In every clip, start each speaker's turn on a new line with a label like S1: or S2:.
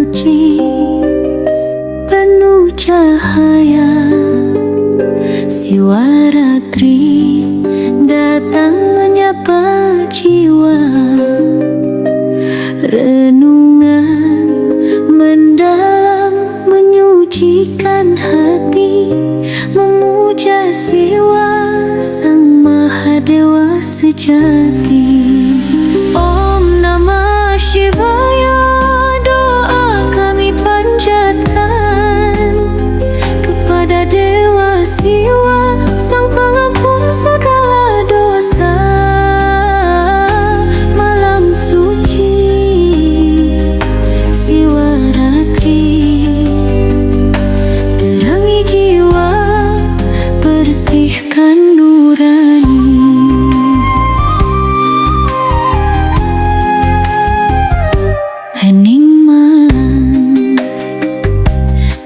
S1: suci, penuh cahaya. Siwaratri datang menyapa jiwa. Renungan mendalam menyucikan hati, memuja Siwa Sang Mahadewa sejati. Om Namah Shivaya, doa kami panjatkan kepada Dewa Siwa, Sang Pengampun segala dosa. Malam suci Siwaratri, terangi jiwa, bersihkan nurani. Hening malam,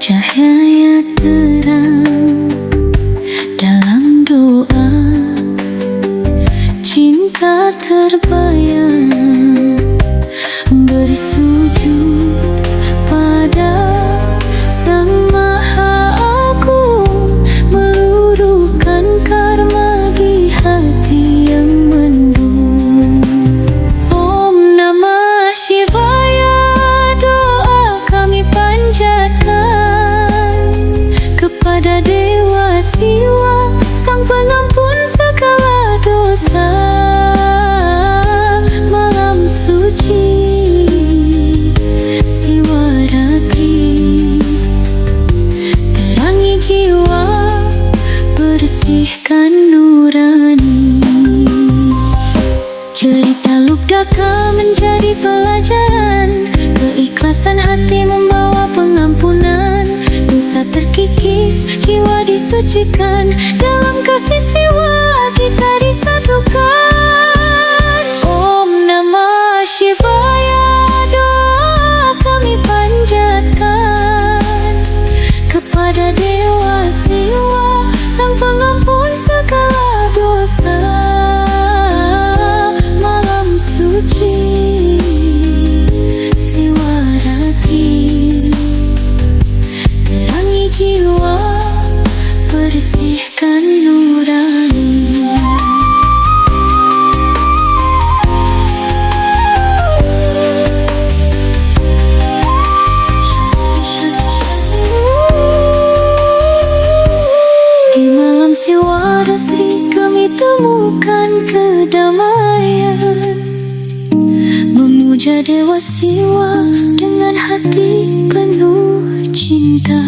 S1: cahaya terang, dalam doa cinta terbayang. Bersujud pada Sang Maha Agung, meluruhkan karma di hati yang mendung. Om Namah Shivaya, doa kami panjatkan kepada Dewa Siwa, Sang Pengampun segala dosa. Malam suci Siwaratri, terangi jiwa, bersihkan nurani. Cerita Lubdaka menjadi pelajaran, keikhlasan hati membawa pengampunan. Dosa terkikis, jiwa disucikan, dalam kasih Siwa kita disatukan. Om Namah Shivaya, doa kami panjatkan kepada Dewa Siwa, Sang Pengampun segala dosa. Malam suci Siwaratri, terangi jiwa, bersihkan nurani. Di malam Siwaratri kami temukan kedamaian, memuja Dewa Siwa dengan hati penuh cinta.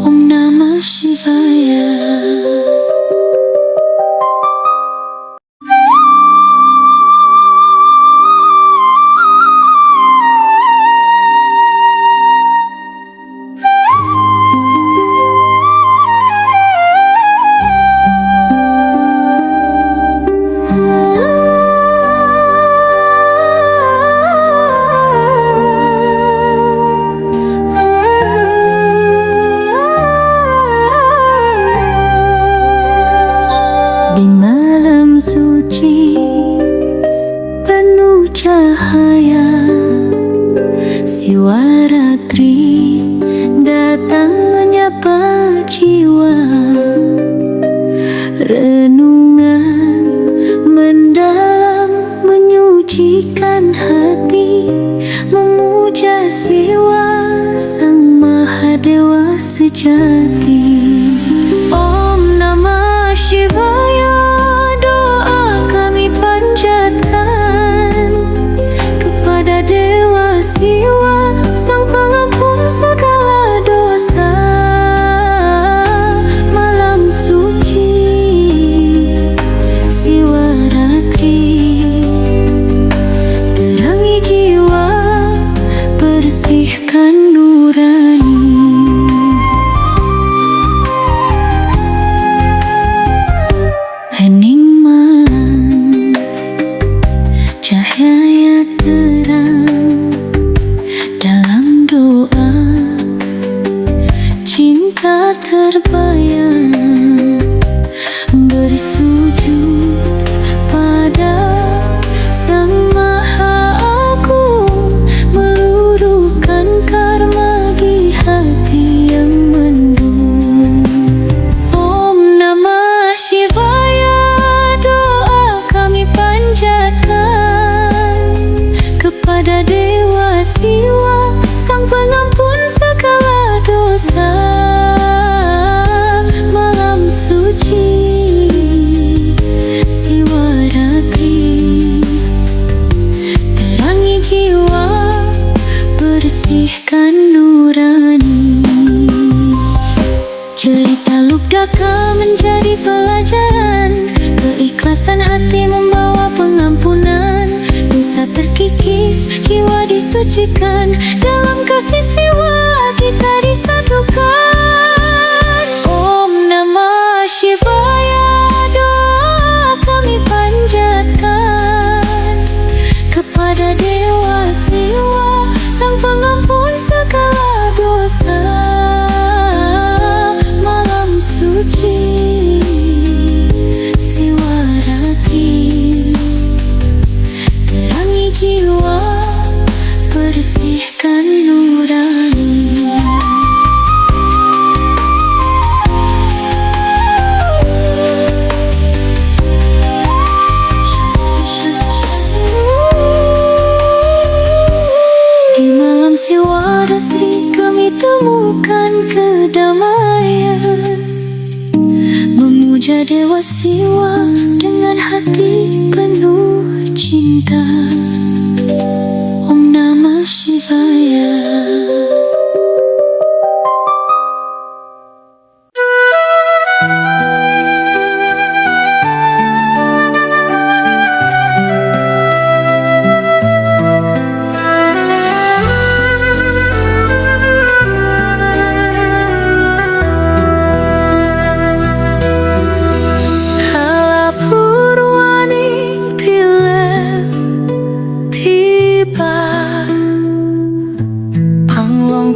S1: Om Namah Shivaya. Di malam suci penuh cahaya, Siwaratri datang menyapa jiwa. Renungan mendalam menyucikan hati, memuja Siwa Sang Mahadewa sejati. Om Namah Shivaya, doa kami panjatkan kepada Dewa Siwa, Sang Pengampun segala dosa. Malam suci Siwaratri, terangi jiwa, bersihkan nurani. Hening malam, cahaya terang, dalam doa cinta terbayang. Bersujud pada Sang Maha Agung, meluruhkan Sang pengampun segala dosa. Malam suci Siwaratri, terangi jiwa, bersihkan nurani. Cerita Lubdaka menjadi pelajaran, keikhlasan hati membawa pengampunan. Dosa terkikis, jiwa disucikan, dalam kasih siwa kita disatukan. Om Namah Shivaya, doa kami panjatkan kepada Dewa Siwa, Sang Pengampun segala dosa. Malam suci Siwaratri, terangi jiwa, bersihkan nurani. Di malam Siwaratri kami temukan kedamaian, memuja Dewa Siwa dengan hati penuh cinta. Om Namah Shivaya.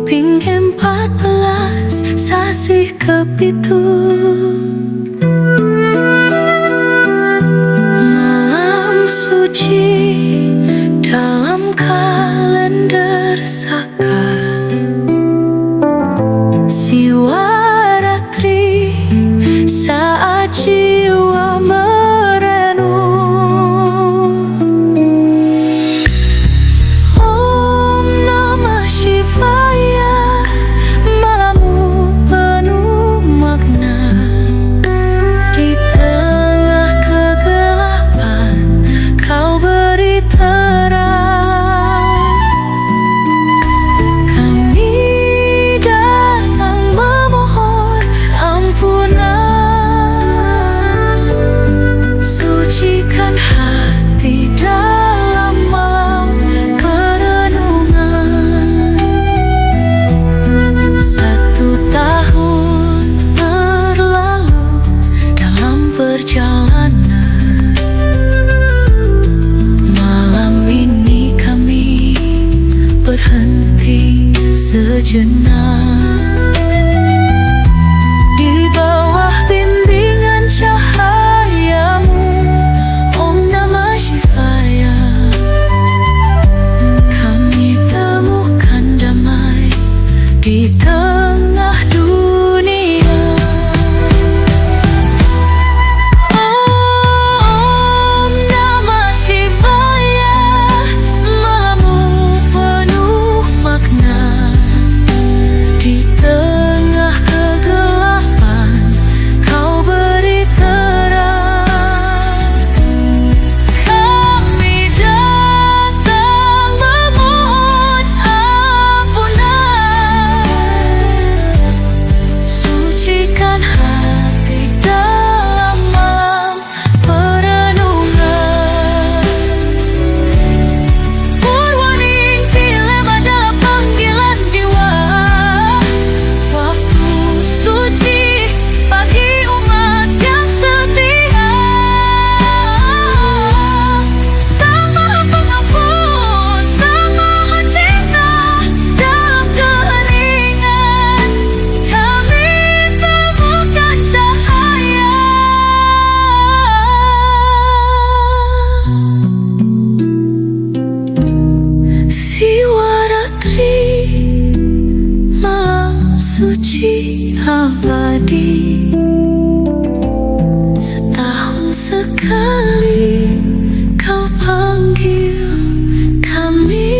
S1: Ping 14 sasih kepitu, malam suci dalam kalender Saka. Siwaratri saat jiwa merenung. Om Namah Shivaya, malammu penuh makna. Di tengah kegelapan kau beri terang. Kami datang memohon ampunan, sucikan hati dalam malam perenungan. 1 tahun berlalu dalam perjalanan, malam ini kami berhenti sejenak. Di bawah bimbingan cahayamu, Om Namah Shivaya, kami temukan damai di tengah dunia. Om Namah Shivaya, malammu penuh makna. Di tengah kegelapan kau beri terang. Kami datang memohon ampunan, sucikan hati dalam malam perenungan. Purwaning dilema dalam panggilan jiwa, waktu suci bagi umat yang setia. Sang Maha Pengampun, Sang Maha Cinta, dalam keheningan kami temukan cahaya. Siwaratri, malam suci abadi. Setahun sekali kau panggil kami.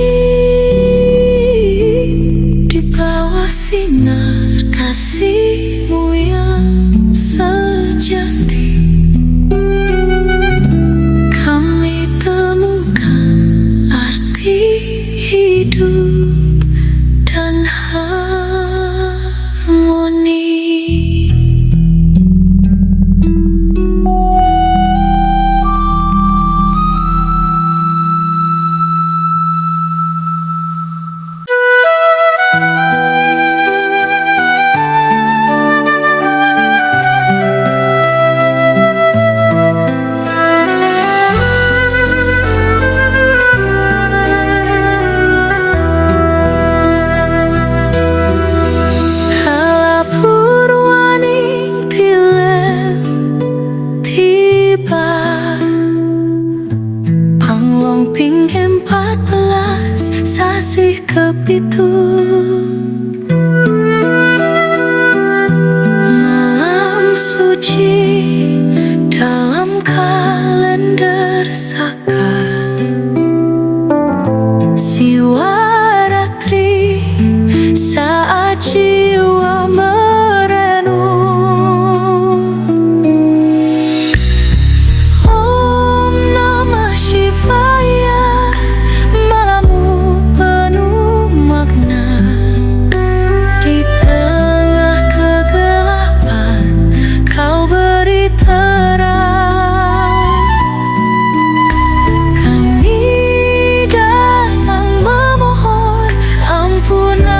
S1: Ping 14 sasih kepitung, malam suci dalam kalender Saka. Siwaratri saat jiwa merenung. Om Namah Shivaya, malammu penuh makna. Di tengah kegelapan kau beri terang. Kami datang memohon ampunan,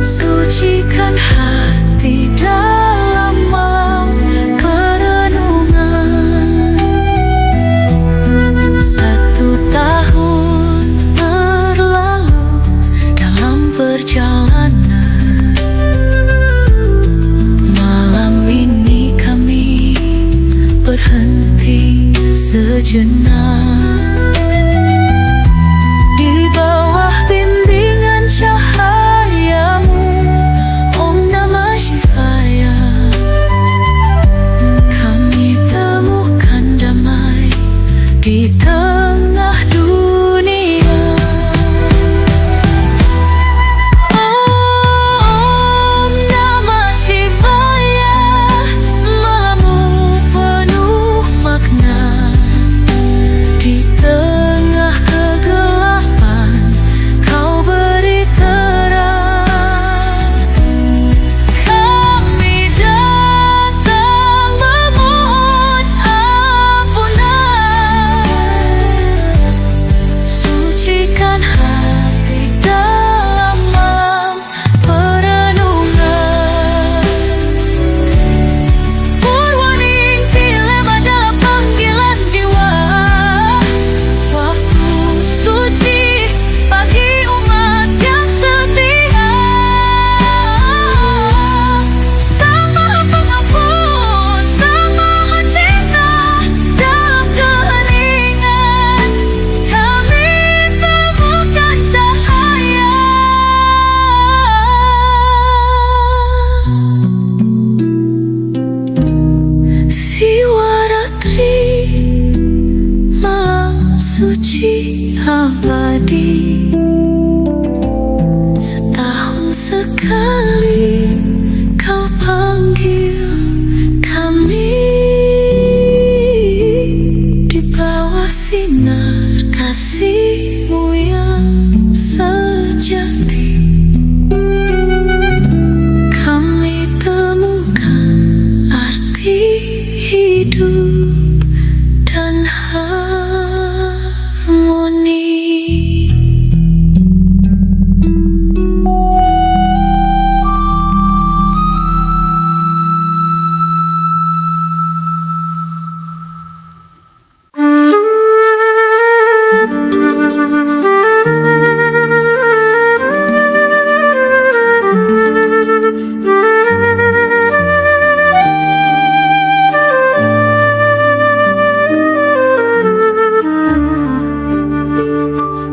S1: sucikan hati dalam malam perenungan. 1 tahun berlalu dalam perjalanan. Malam ini kami berhenti sejenak di bawah bimbingan cahayamu, Om Namah Shivaya. Kami temukan damai di tengah dunia. Om Namah Shivaya, malammu penuh makna. Di tengah kegelapan kau beri terang. Kami datang memohon ampunan, sucikan hati dalam malam perenungan. Purwaning dilema dalam panggilan jiwa. Waktu suci bagi umat yang setia. Sang Maha Pengampun, Sang Maha Cinta, dalam keheningan kami temukan cahaya. Siwaratri, malam suci abadi. Setahun sekali kau panggil kami di bawah sinar kasih-Mu yang sejati. Kami temukan arti hidup dan harmoni.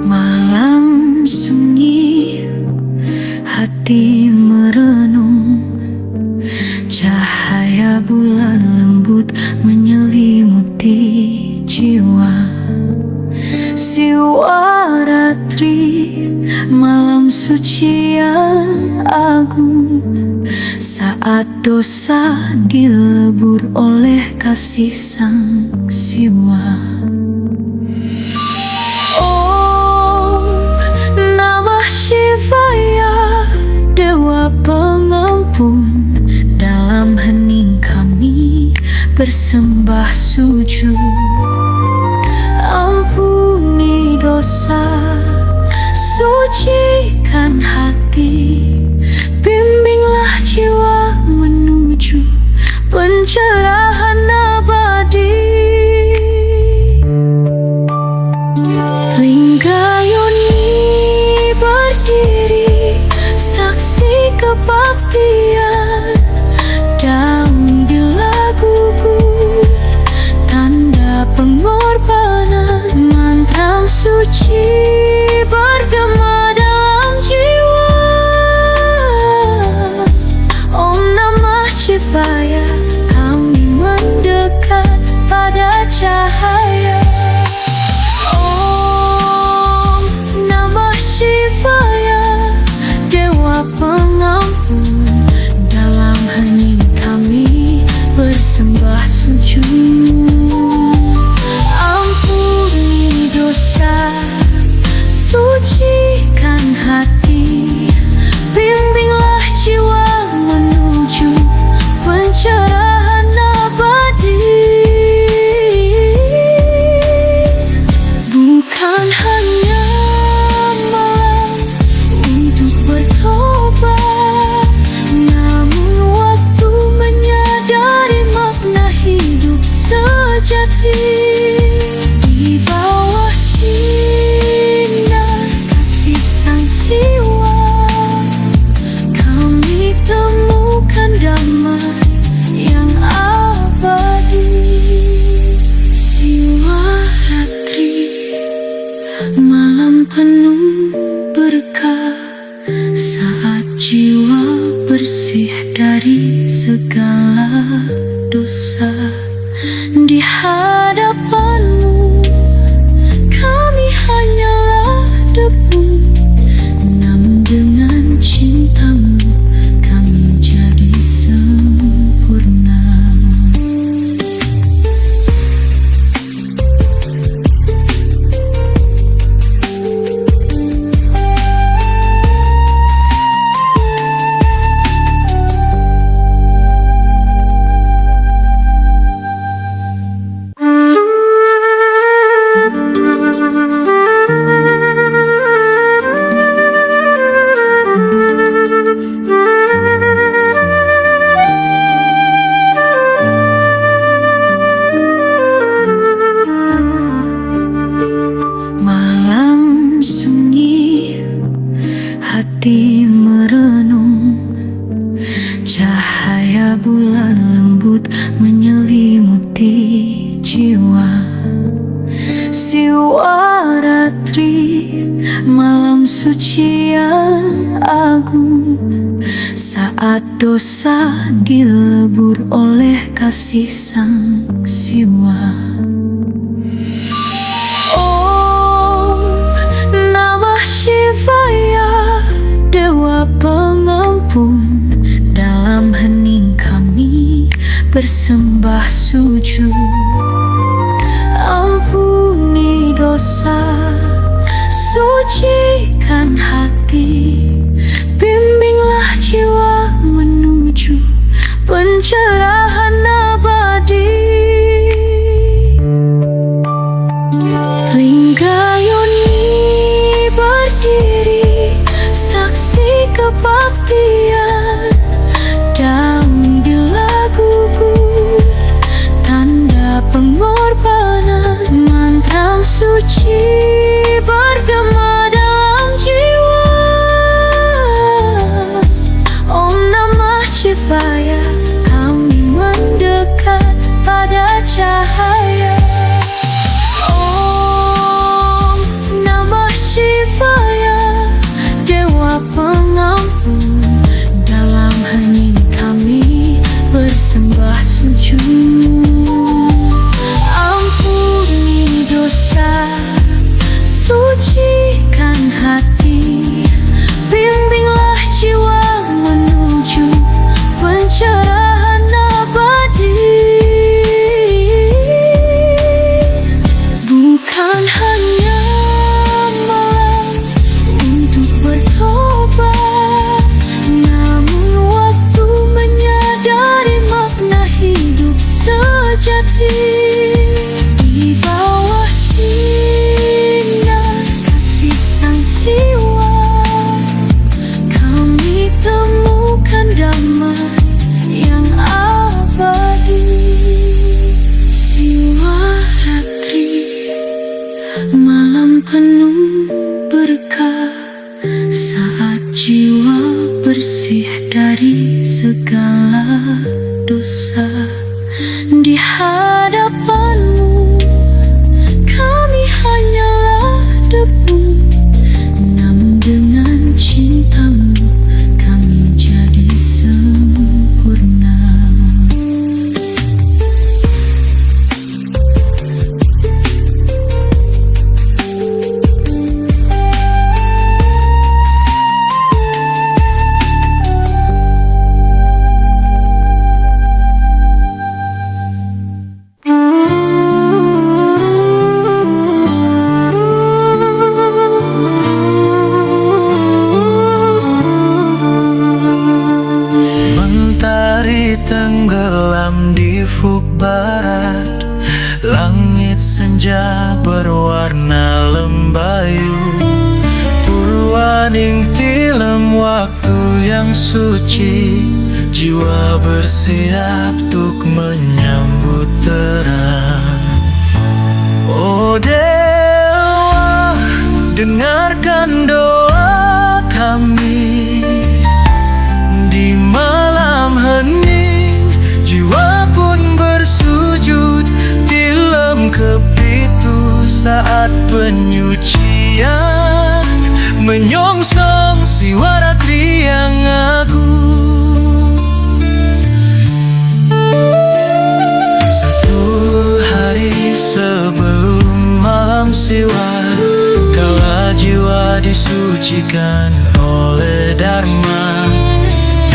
S1: Malam sunyi, hati merenung. Cahaya bulan lembut menyelimuti jiwa. Siwaratri, malam suci yang agung. Saat dosa dilebur oleh kasih Sang Siwa. Namah Shivaya, Dewa Pengampun, dalam hening kami bersembah sujud. Ampuni dosa, suci sucikan hati, bimbinglah jiwa menuju pencerahan abadi. Linggayoni berdiri, saksi kebaktian. Daun bila gugur, tanda pengorbanan. Mantra suci bergema dalam jiwa. Om Namah Shivaya, kami mendekat pada cahaya. Om Namah Shivaya, Dewa Pengampun. Dalam hening kami bersembah sujud. Ampuni dosa, sucikan hati, bimbinglah jiwa menuju pencerahan abadi. Bukan hanya malam untuk bertobat, namun waktu menyadari makna hidup sejati. Di bawah sinar kasih Sang Siwa, kami temukan damai yang abadi. Siwa Ratri, malam penuh berkah, saat jiwa bersih dari segala dosa. Di hadapanmu kami hanyalah debu, namun dengan cintamu kami jadi sempurna. Malam sunyi, hati merenung, cahaya bulan lembut menyelimuti jiwa. Siwa Ratri, malam suci yang agung, saat dosa dilebur oleh kasih Sang Siwa. Shivaya, Dewa Pengampun. Dalam hening kami bersembah sujud. Ampuni dosa, sucikan hati, bimbinglah jiwa menuju pencerahan abadi. Linggayoni berdiri, saksi kebaktian. Daun bila gugur, tanda pengorbanan. Mantra suci bergema dalam jiwa. Om Namah Shivaya, kami mendekat pada cahaya. Pengampun, dalam hening kami bersembah sujud. Ampuni dosa, sucikan hati, bimbinglah jiwa menuju pencerahan abadi. Bukan hanya malam untuk bertobat, namun waktu menyadari makna hidup sejati. jiwa bersih dari segala dosa. Di hadapanmu kami hanyalah debu, namun dengan cintamu kami jadi sempurna.
S2: Tenggelam di ufuk barat, langit senja berwarna lembayu. Purwaning tilem waktu yang suci, jiwa bersiap untuk menyambut terang. Oh Dewa, dengarkan doa kami di malam hening. Jiwa pun bersujud tilem ke pitu saat penyucian, menyongsong siwaratri yang agung. Satu hari sebelum malam siwar, kala jiwa disucikan oleh Dharma,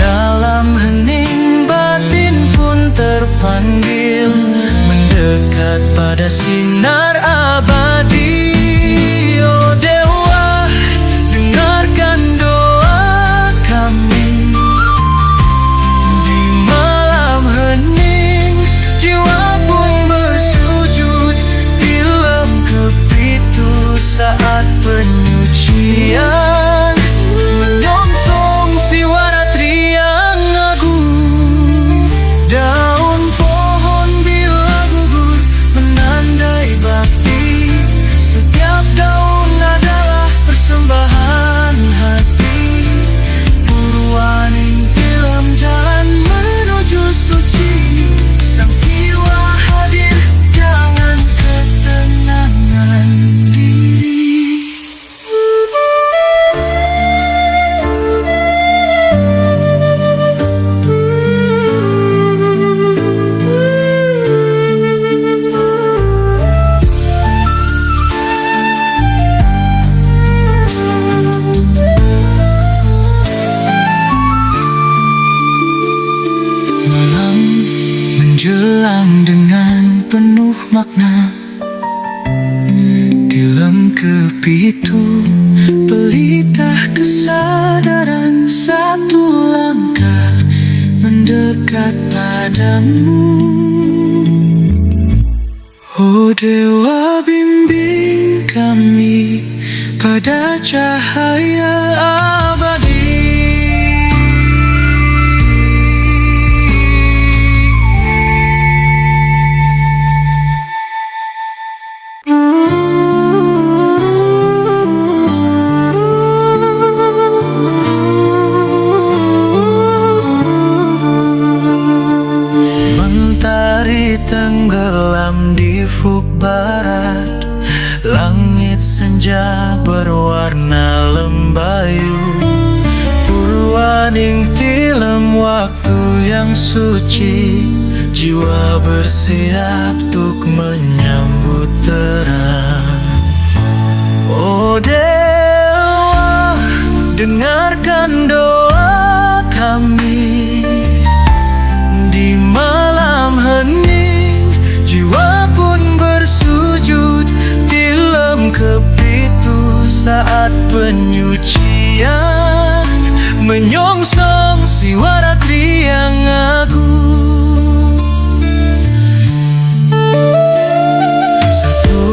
S2: dalam hening batin pun terpanggil mendekat pada sinar abadi. Oh Dewa, dengarkan doa kami di malam hening. Jiwa pun bersujud tilem ke pitu saat penyucian, menyongsong siwaratri yang agung. Daun pohon bila gugur menandai bakti, setiap daun adalah persembahan hati. Purwaning tilem jalan menuju suci, sang siwa hadir jangan ketenangan diri. Malam menjelang dengan penuh makna, tilem ke pitu pelita kesadaran, satu langkah mendekat padamu. Oh Dewa, bimbing kami pada cahaya abadi. Mentari tenggelam di ufuk barat, langit senja berwarna lembayu. Purwaning tilem waktu yang suci, jiwa bersiap untuk menyambut terang. Oh Dewa, dengarkan doa kami di malam hening. Jiwa pun bersujud tilem ke pitu saat penyucian, menyongsong siwaratri yang agung. Satu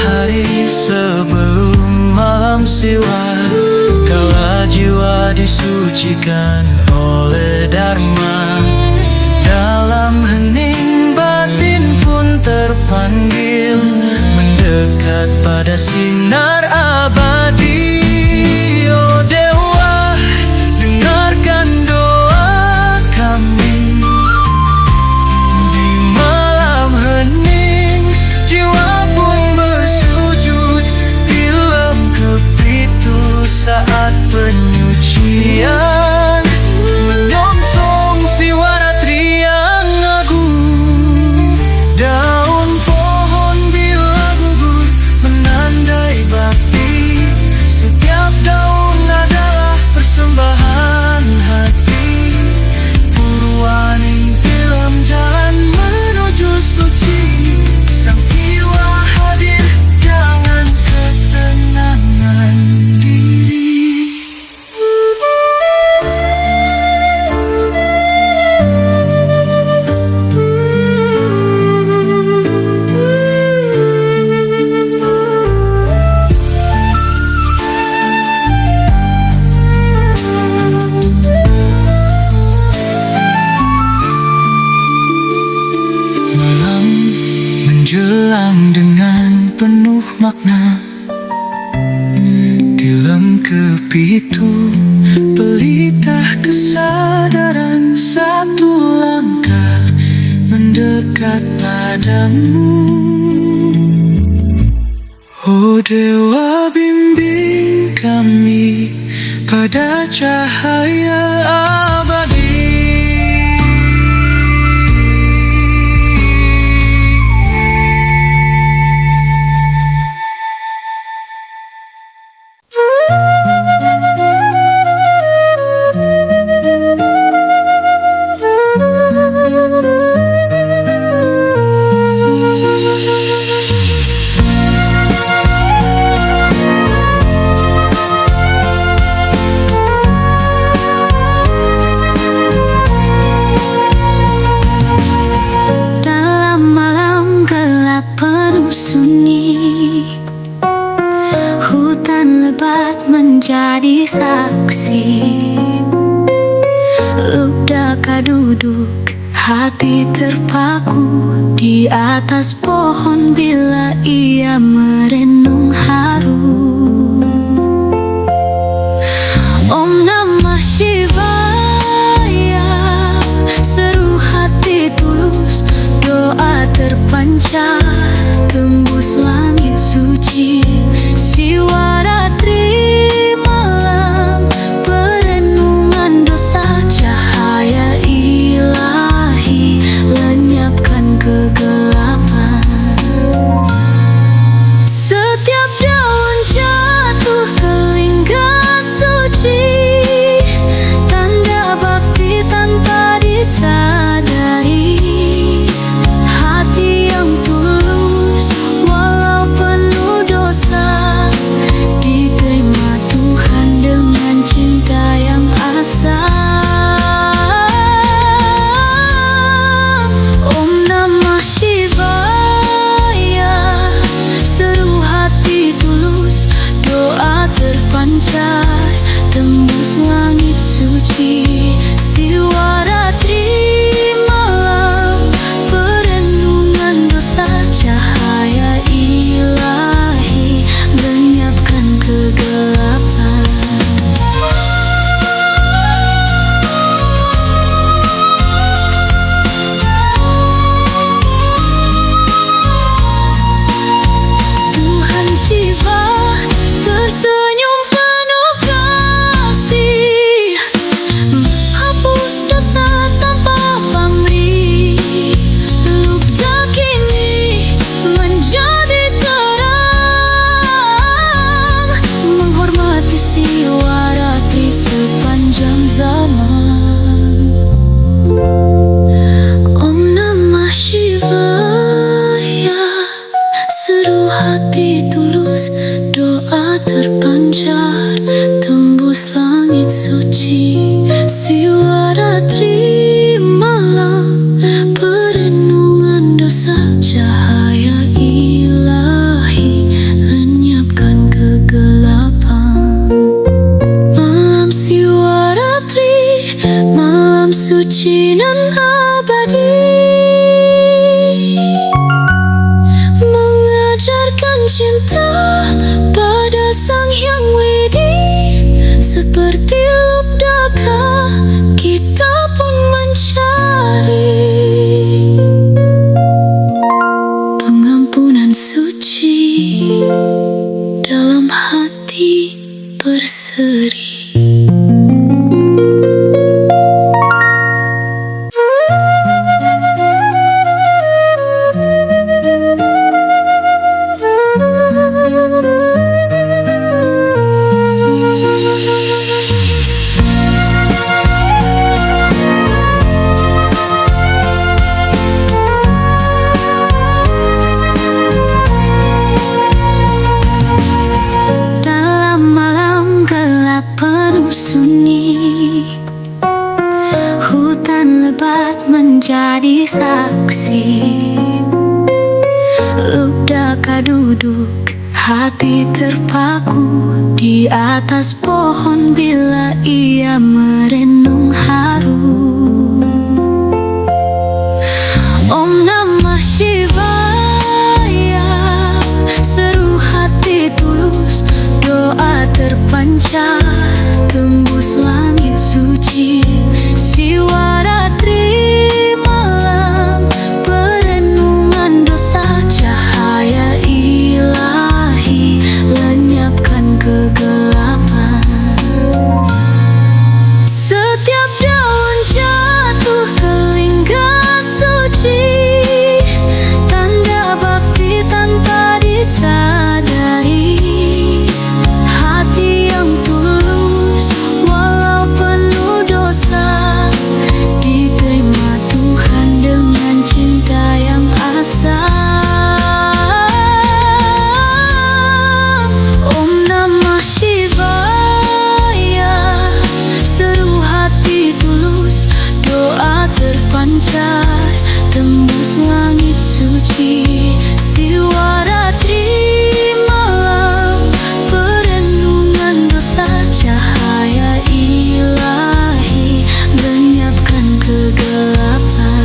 S2: hari sebelum malam siwar, kala jiwa disucikan oleh Dharma, dalam hening batin pun terpanggil mendekat pada sinar abadi. Oh Dewa, Begitu pelita kesadaran, satu langkah mendekat padamu. Oh Dewa, bimbing kami pada cahaya abadi.
S1: Menjadi saksi, Lubdaka duduk, hati terpaku di atas pohon bila ia merenung haru. Om Namah Shivaya, seru hati tulus, doa terpancar tembus langit suci. Siwaratri tembus langit suci. Siwaratri malam, perenungan dosa, cahaya ilahi lenyapkan kegelapan. Tuhan Shiva tersenyum sepanjang zaman. Om Namah Shivaya, seru hati tulus, doa terpancar tembus langit suci. Siwaratri malam, perenungan dosa, cahaya ilahi lenyapkan kegelapan. Malam suci nan abadi, mengajarkan cinta pada Sang Hyang Widi. Seperti Lubdaka, kita pun mencari pengampunan suci dalam hati berseri. Menjadi saksi, Lubdaka duduk, hati terpaku di atas pohon bila ia merenung haru. Om Namah Shivaya, seru hati tulus, doa terpancar tembus langit suci. Siwaratri malam, perenungan dosa, cahaya ilahi lenyapkan kegelapan. Setiap daun jatuh ke lingkar suci, tanda bakti tanpa disadari. Hati yang tulus walau penuh dosa, diterima Tuhan dengan cinta yang asam. Om Namah Shivaya, seru hati tulus, doa terpancar tembus langit suci. Siwaratri malam, perenungan dosa, cahaya ilahi lenyapkan kegelapan.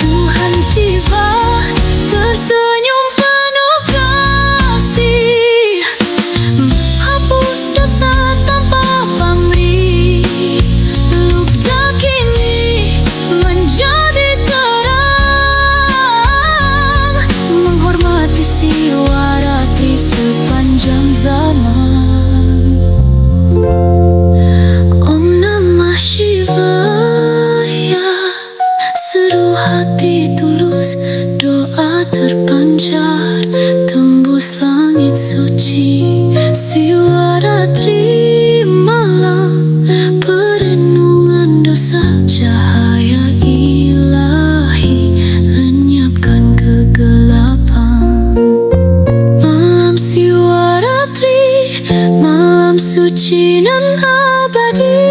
S1: Tuhan Shiva tersenyum penuh kasih, hapus dosa tanpa pamrih. Luka kini menjadi terang, menghormati Siwaratri sepanjang zaman. Om Namah Shivaya, seru hati tulus, doa terpancar tembus langit suci. Siwaratri malam, perenungan dosa, cahaya ilahi lenyapkan kegelapan. Malam Siwaratri, malam suci nan abadi,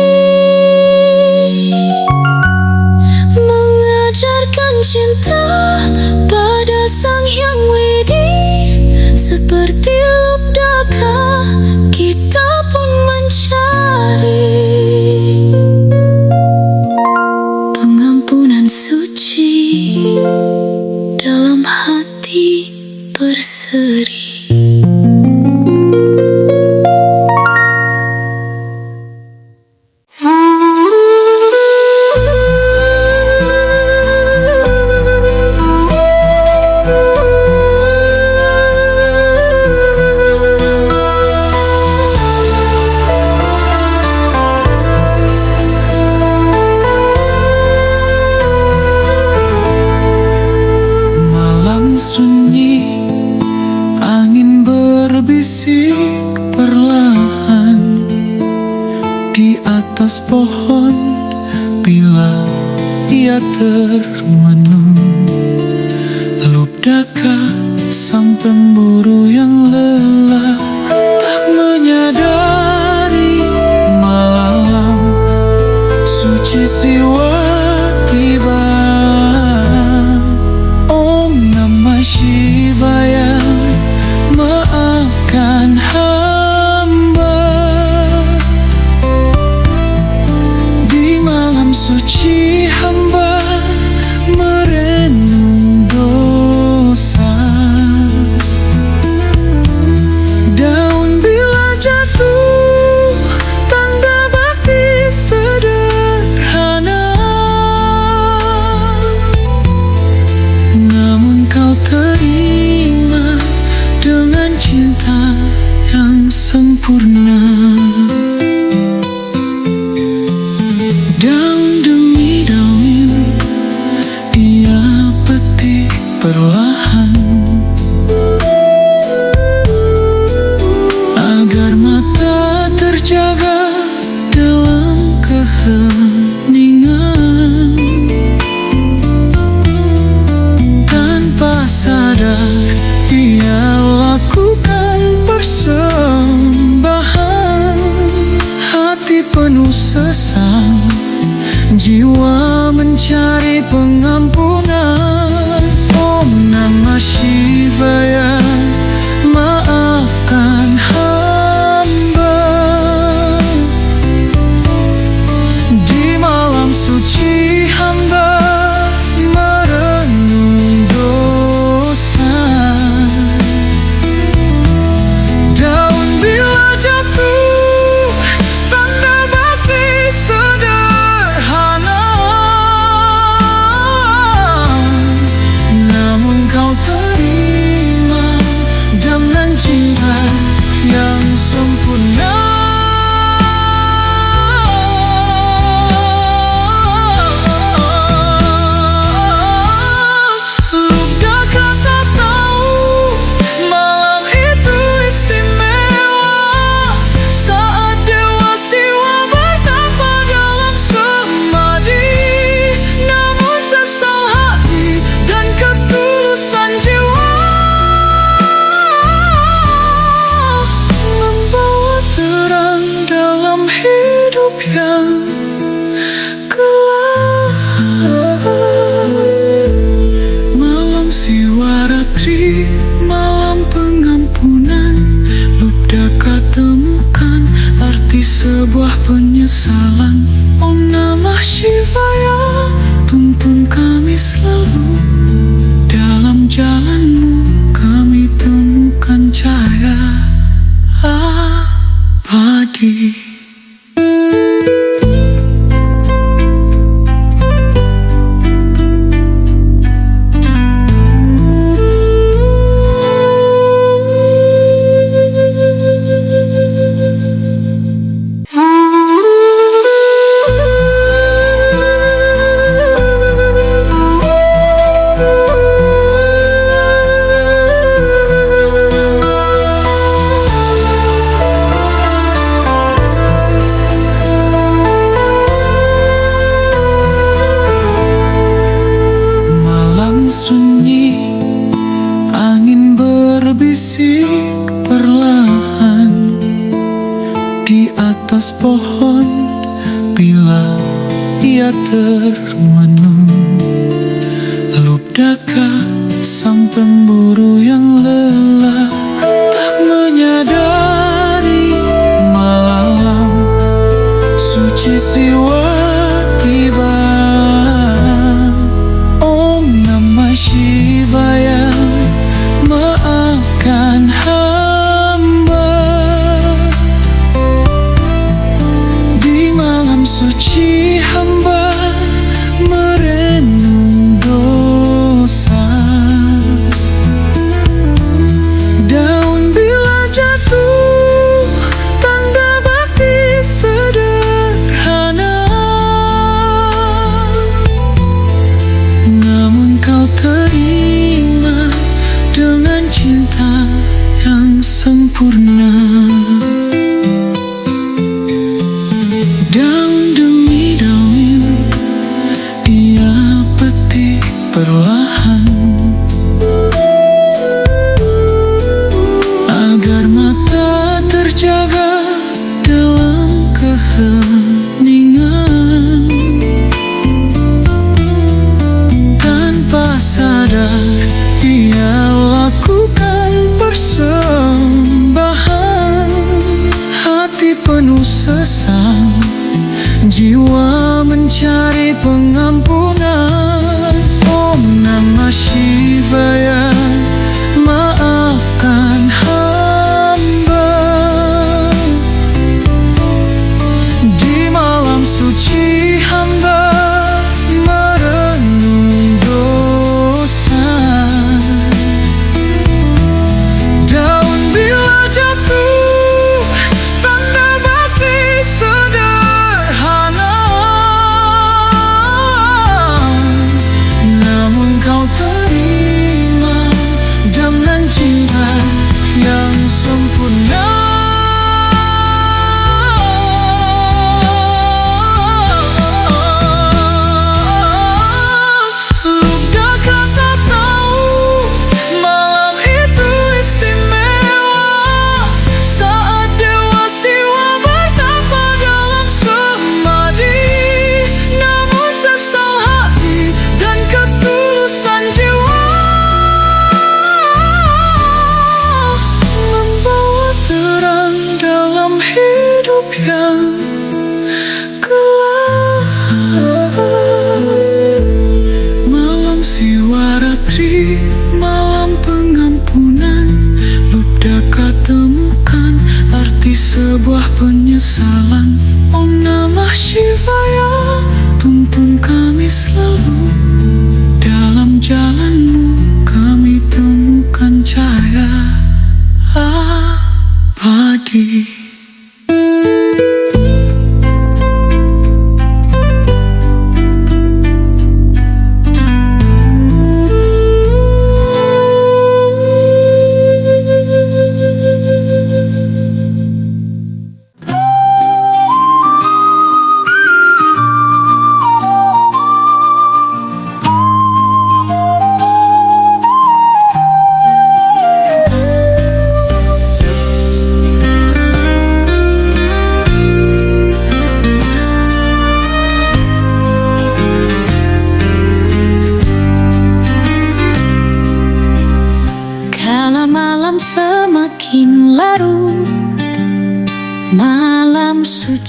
S1: mengajarkan cinta pada Sang Hyang Widi. Seperti Lubdaka kita pun mencari pengampunan suci, dalam hati berseri.
S2: Malam sunyi, angin berbisik perlahan di atas pohon. Bila ia termenung, Lubdaka sang pemburu yang lelah tak menyadari malam suci Siwa tiba. Om Namah Shivaya, maafkan hamba. Di malam suci hamba merenung dosa. Daun bila jatuh, tanda bakti sederhana. Namun kau terima dengan cinta yang sempurna. Daun demi daun ia petik perlahan, agar mata terjaga dalam keheningan. Tanpa sadar ia lakukan persembahan. Hati penuh sesal, jiwa mencari pengampunan. Om Namah arti sebuah penyesalan. Om Namah Shivaya, tuntun kami selalu. Dalam jalanmu kami temukan cahaya abadi. Sunyi, angin berbisik perlahan di atas pohon bila ia termenung. Lubdaka sang pemburu yang lelah tak menyadari malam suci siwa tiba. Shivaya, maafkan hamba. Di malam suci hamba merenung dosa. Daun bila jatuh, tanda bakti sederhana. Namun kau terima dengan cinta yang sempurna. Daun demi daun ia petik perlahan, agar mata terjaga dalam keheningan. Tanpa sadar ia lakukan persembahan. Hati penuh sesal, jiwa mencari pengampunan. Om Namah Shivaya, maafkan hamba. Di malam suci hamba merenung dosa. Daun bila jatuh, tanda bakti sederhana. Namun kau terima dengan cinta yang sempurna. Yang gelap, malam siwaratri, malam pengampunan. Lubdaka temukan arti sebuah penyesalan. Om Namah Shivaya, tuntun kami selalu. Dalam jalanmu kami temukan cahaya abadi.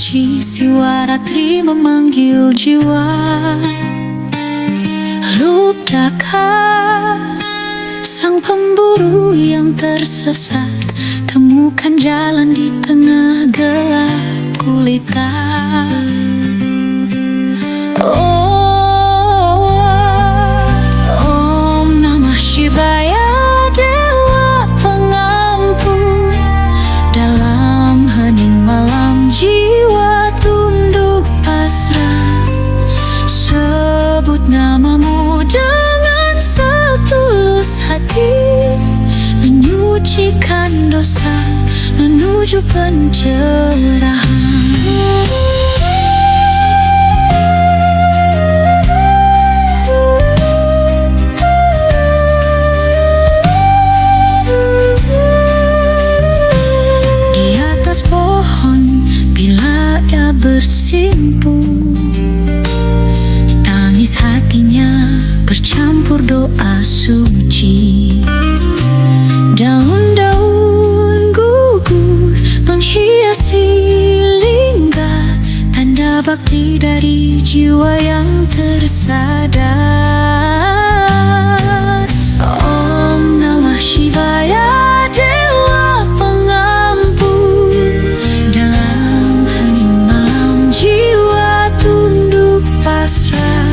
S1: suci Siwaratri memanggil jiwa. Rudaka, sang pemburu yang tersesat, temukan jalan di tengah gelap gulita. Om Namah Shivaya, Dewa Pengampun. Dalam hening malam jiwa tunduk pasrah, sebut namamu dengan setulus hati, menyucikan dosa menuju pencerahan. Bersimpu, tangis hatinya bercampur doa suci. Daun-daun gugur menghiasi lingga, tanda bakti dari jiwa yang tersadar. Om Namah Shivaya, Dewa Pengampun. Dalam hening malam jiwa tunduk pasrah,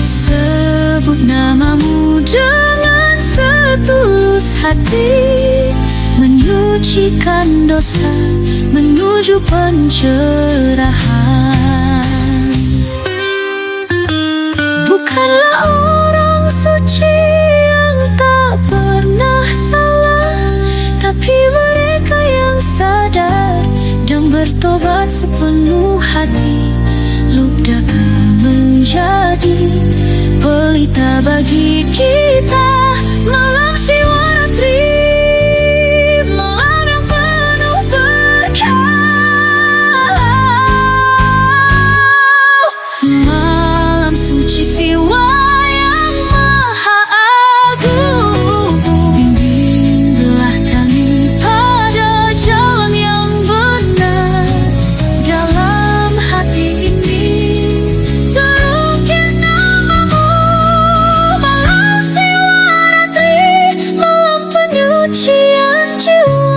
S1: sebut namamu dengan setulus hati, menyucikan dosa menuju pencerahan. Bukanlah orang suci yang tak pernah salah, tapi mereka yang sadar dan bertobat sepenuh hati. Lubdaka menjadi pelita bagi kita. Malam Siwaratri, malam yang penuh berkah. Malam suci Siwa yang maha agung, bimbinglah kami pada jalan yang benar. Dalam hati ini terukir namamu. Malam Siwaratri, malam penyucian jiwa.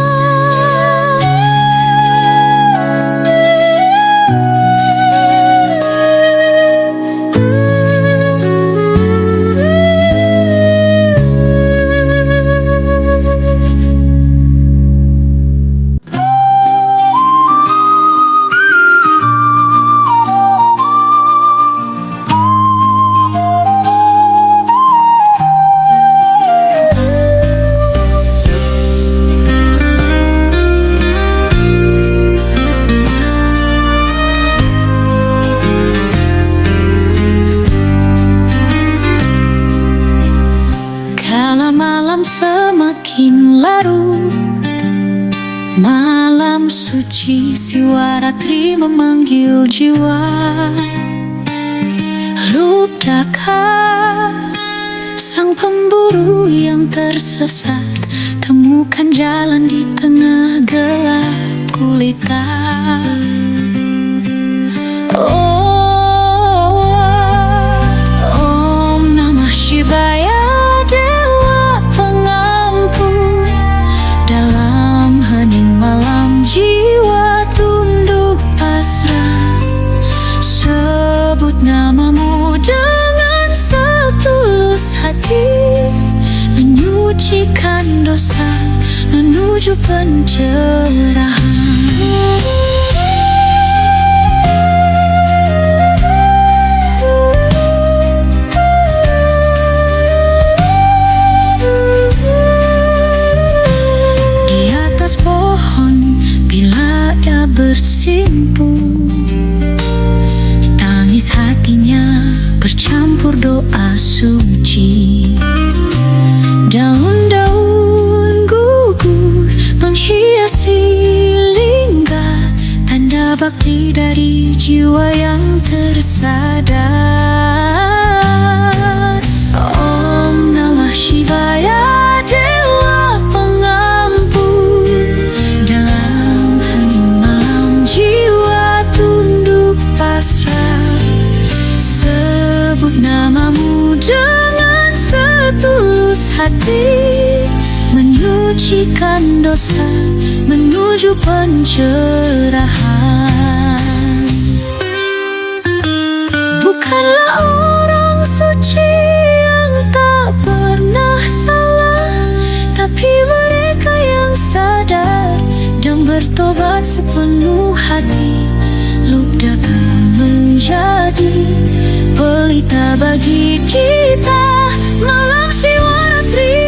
S1: Kala malam semakin larut, malam suci Siwaratri memanggil jiwa. Rudaka, sang pemburu yang tersesat, temukan jalan di tengah gelap gulita. Om Namah Shivaya, Dewa Pengampun. Dalam hening malam jiwa tunduk pasrah, sebut namamu dengan setulus hati, menyucikan dosa menuju pencerahan. Bersimpu, tangis hatinya bercampur doa suci. Daun-daun gugur menghiasi lingga, tanda bakti dari jiwa yang tersadar. Om Namah Shivaya, Dewa Pengampun. Dalam hening malam jiwa hati, menyucikan dosa menuju pencerahan. Bukanlah orang suci yang tak pernah salah, tapi mereka yang sadar dan bertobat sepenuh hati. Lubdaka menjadi pelita bagi kita, malam Siwaratri,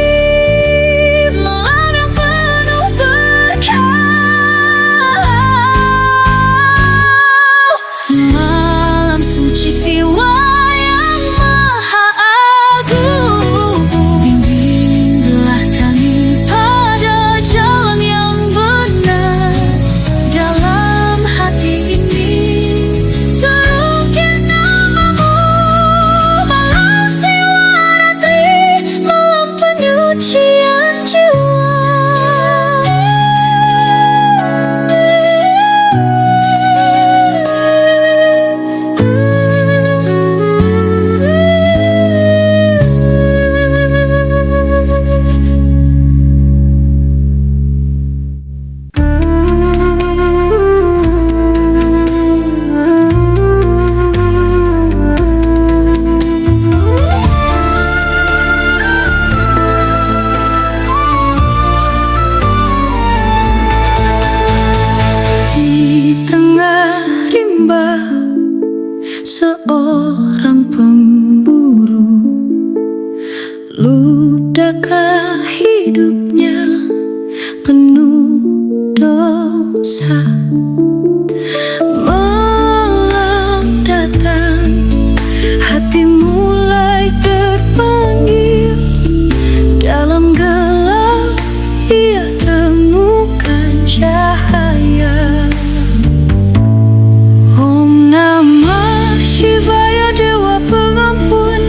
S1: malam yang penuh berkah, malam suci Siwa yang maha agung. Bimbinglah kami pada jalan yang benar, dalam hati ini terukir namamu. Malam Siwaratri, malam penyucian jiwa. Di tengah rimba seorang pemburu, Lubdaka hidupnya penuh dosa. Malam datang, hati mulai terpanggil, dalam gelap ia temukan cahaya. Om Namah Shivaya, Dewa Pengampun,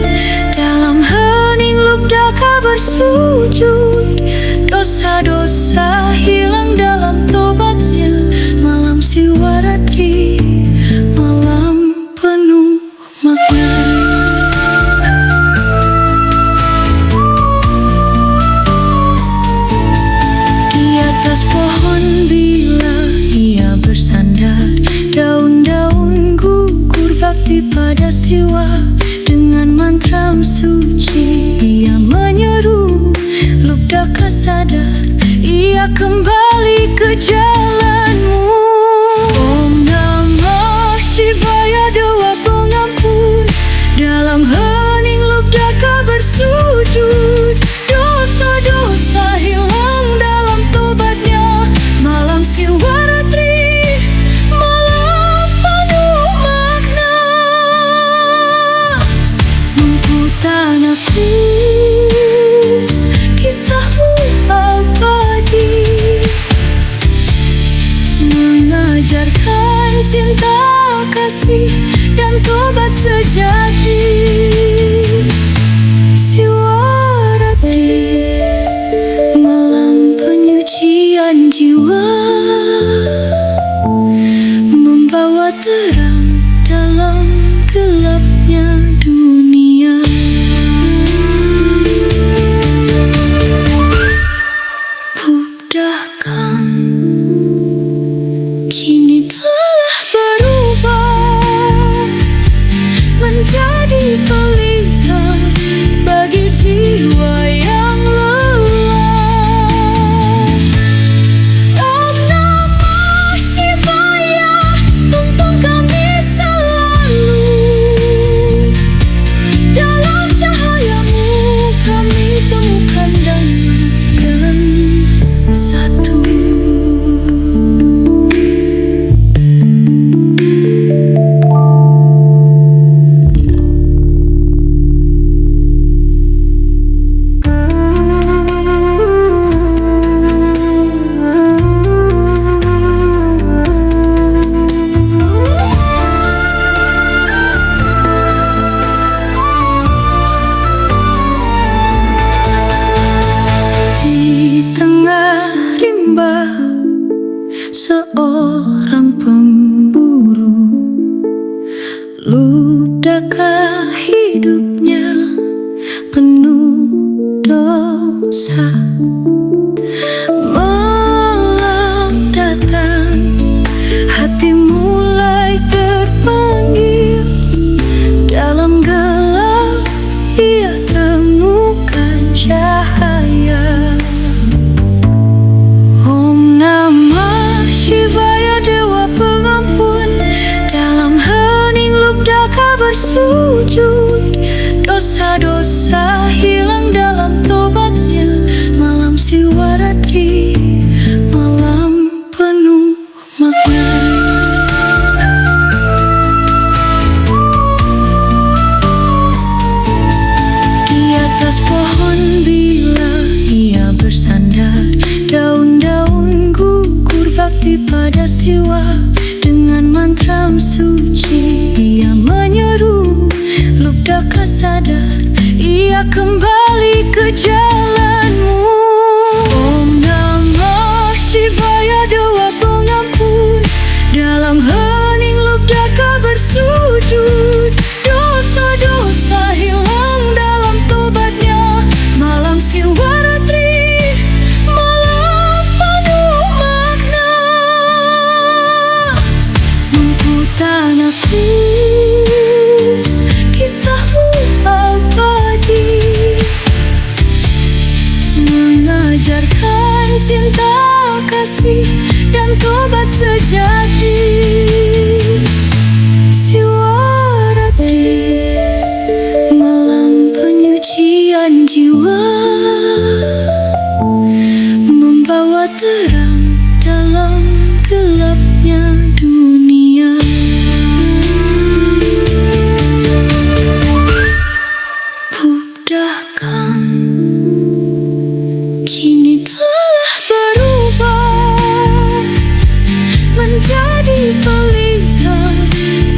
S1: dalam hening Lubdaka bersujud. Dosa-dosa hilang dalam tobatnya. Malam Siwaratri, malam penuh makna. Di atas pohon bila ia bersandar, daun-daun gugur bakti pada Siwa. Dengan mantra suci ia menyeru, Lubdaka sadar, ia kembali ke jalanmu. Om Namah Shivaya, Dewa Pengampun, dalam hening Lubdaka bersujud. Dosa-dosa hilang dalam tobatnya. Malam Siwaratri, malam penuh makna. Mampu tanahku, kisahmu abadi, mengajarkan cinta kasih dan tobat sejati. Siwaratri, malam penyucian jiwa, membawa terang dalam gelapnya dunia. cahaya. Om Namah Shivaya, Dewa Pengampun, dalam hening lubdaka bersujud. Dosa-dosa hilang dalam tobatnya. Malam Siwaratri, malam penuh makna. Di atas pohon bila ia bersandar, daun-daun gugur bakti pada Siwa. Dengan mantra suci ia menyeru, lubdaka sadar, ia kembali ke jalanmu. Om Namah Shivaya, Dewa Pengampun, dalam hening lubdaka bersujud. Dosa-dosa hilang dalam tobatnya. Malam Siwaratri, malam penuh makna. Mampu tanahku, kisahmu abadi, mengajarkan cinta kasih dan tobat sejati. Siwaratri, malam penyucian jiwa, membawa terang dalam gelapnya dunia. Budakan kini telah berubah menjadi pelita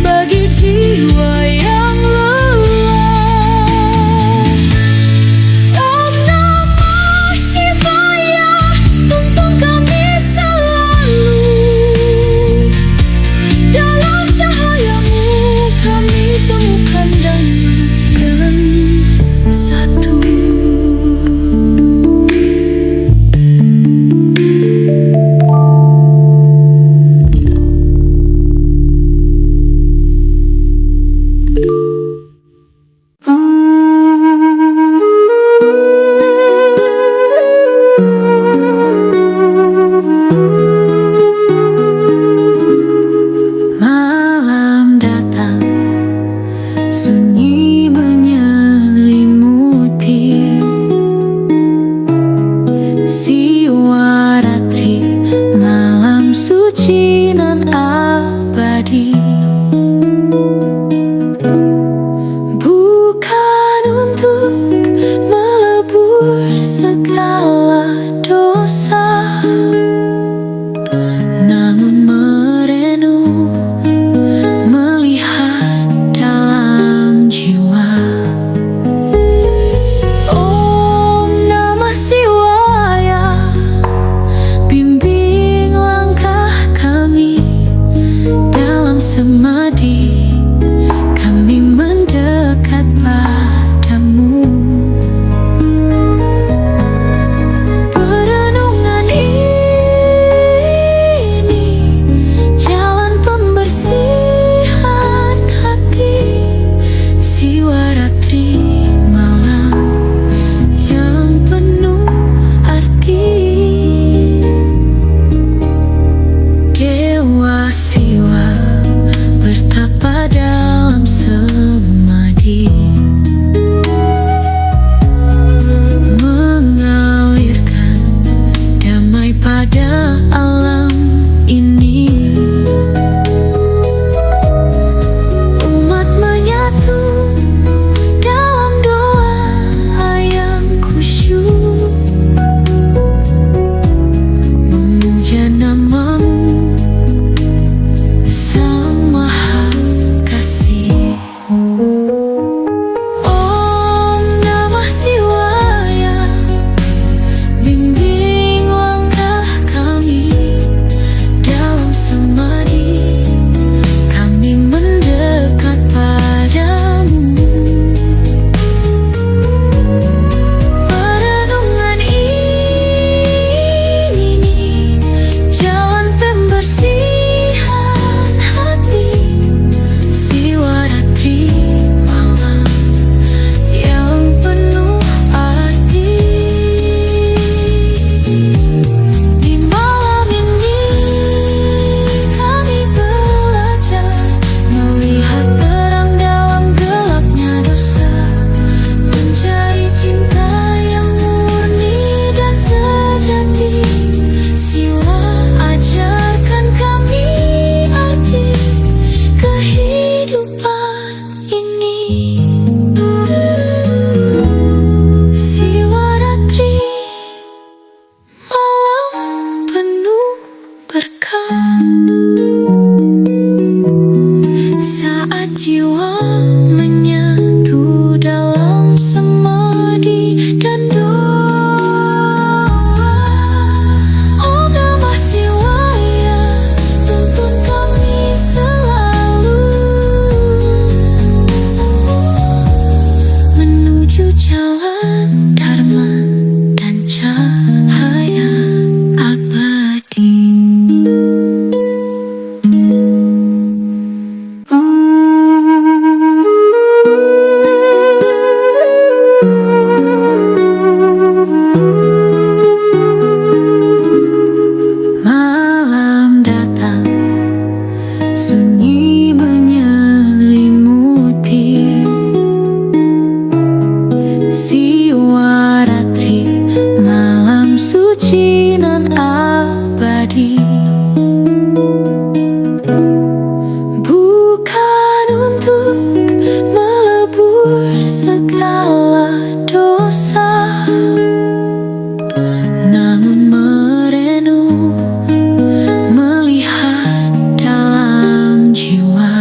S1: bagi jiwa yang lelah. Om Namah Shivaya, tuntun kami selalu. Dalam cahayamu kami temukan damai yang satu. semadi dan doa. Om Namah Shivaya, tuntun kami selalu menuju jalan dharma dan cahaya abadi. Malam datang, sunyi menyelimuti. Siwaratri, malam suci nan abadi. Bukan untuk melebur segala dosa, namun merenung, melihat dalam jiwa.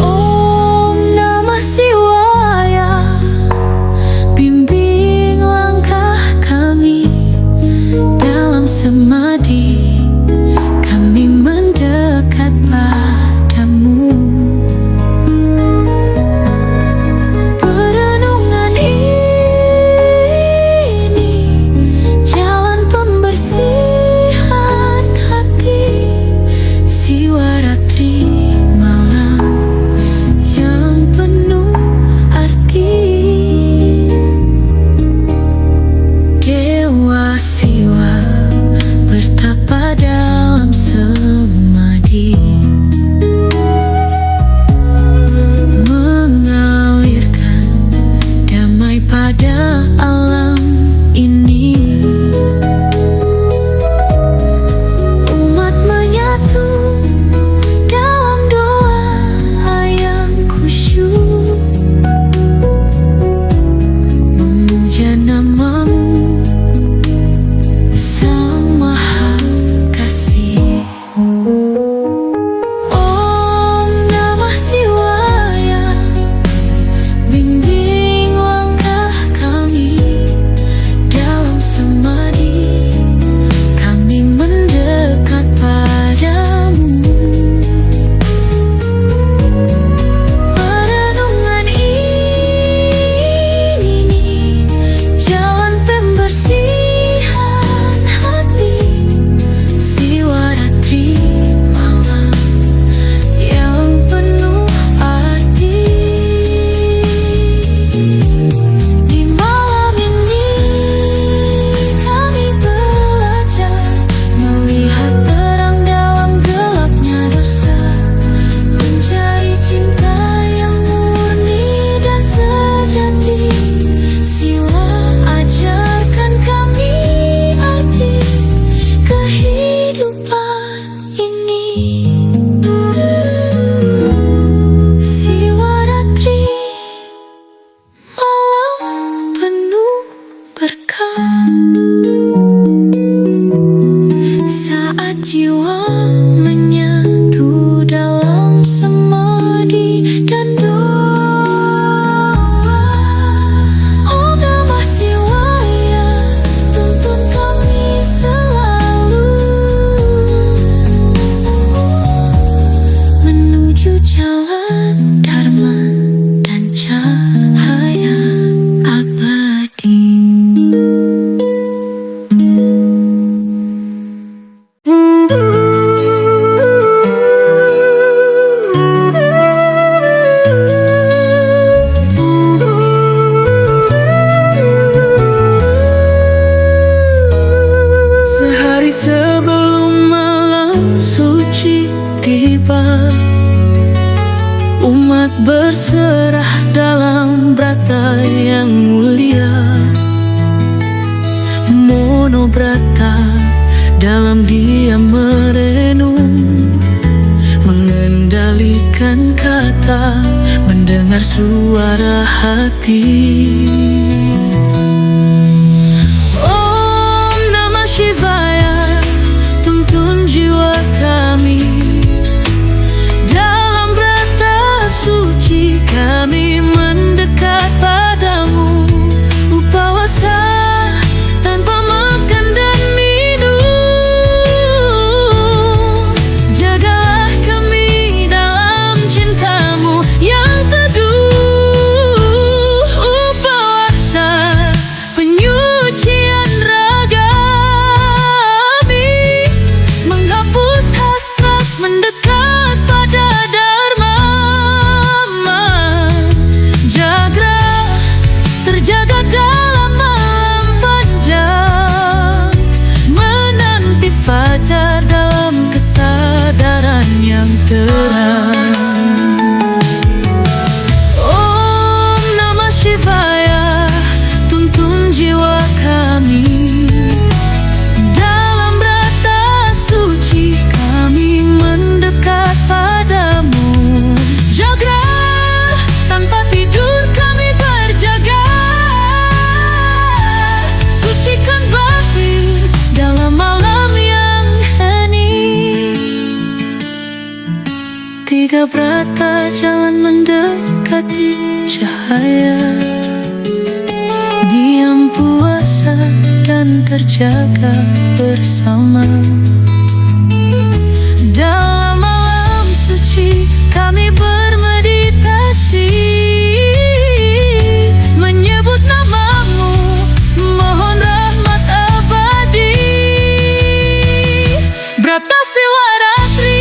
S1: Om Namah Shivaya, bimbing langkah kami dalam semadi, kami mendekat padamu. Perenungan ini jalan pembersihan hati. Siwaratri, malam yang penuh arti. Dewa Siwa bertapa dalam semadi, mengalirkan damai pada alam ini. Umat menyatu dalam doa yang khusyuk, memuja namamu Sang Maha Kasih. Om Namah Shivaya, bimbing langkah kami dalam semadi, kami mendekat padamu. Perenungan ini jalan pembersihan hati. Siwaratri, malam yang penuh arti. Di malam ini kami belajar melihat terang dalam gelapnya dosa, mencari cinta yang murni dan sejati. Sila ajarkan kami arti kehidupan ini. Siwaratri, malam penuh berkah. Saat jiwa menyatu dalam semadi dan doa. Om Namah Shivaya, tuntun kami selalu menuju jalan dharma dan cahaya abadi.
S2: Sehari sebelum malam suci tiba, umat berserah dalam brata yang mulia. Monobrata dalam diam merenung, mengendalikan kata, mendengar suara hati. Om Namah Shivaya, tuntun jiwa kami dalam brata suci, kami mendekat terjaga bersama. Dalam malam suci kami bermeditasi, menyebut namamu, mohon rahmat abadi. Brata Siwaratri,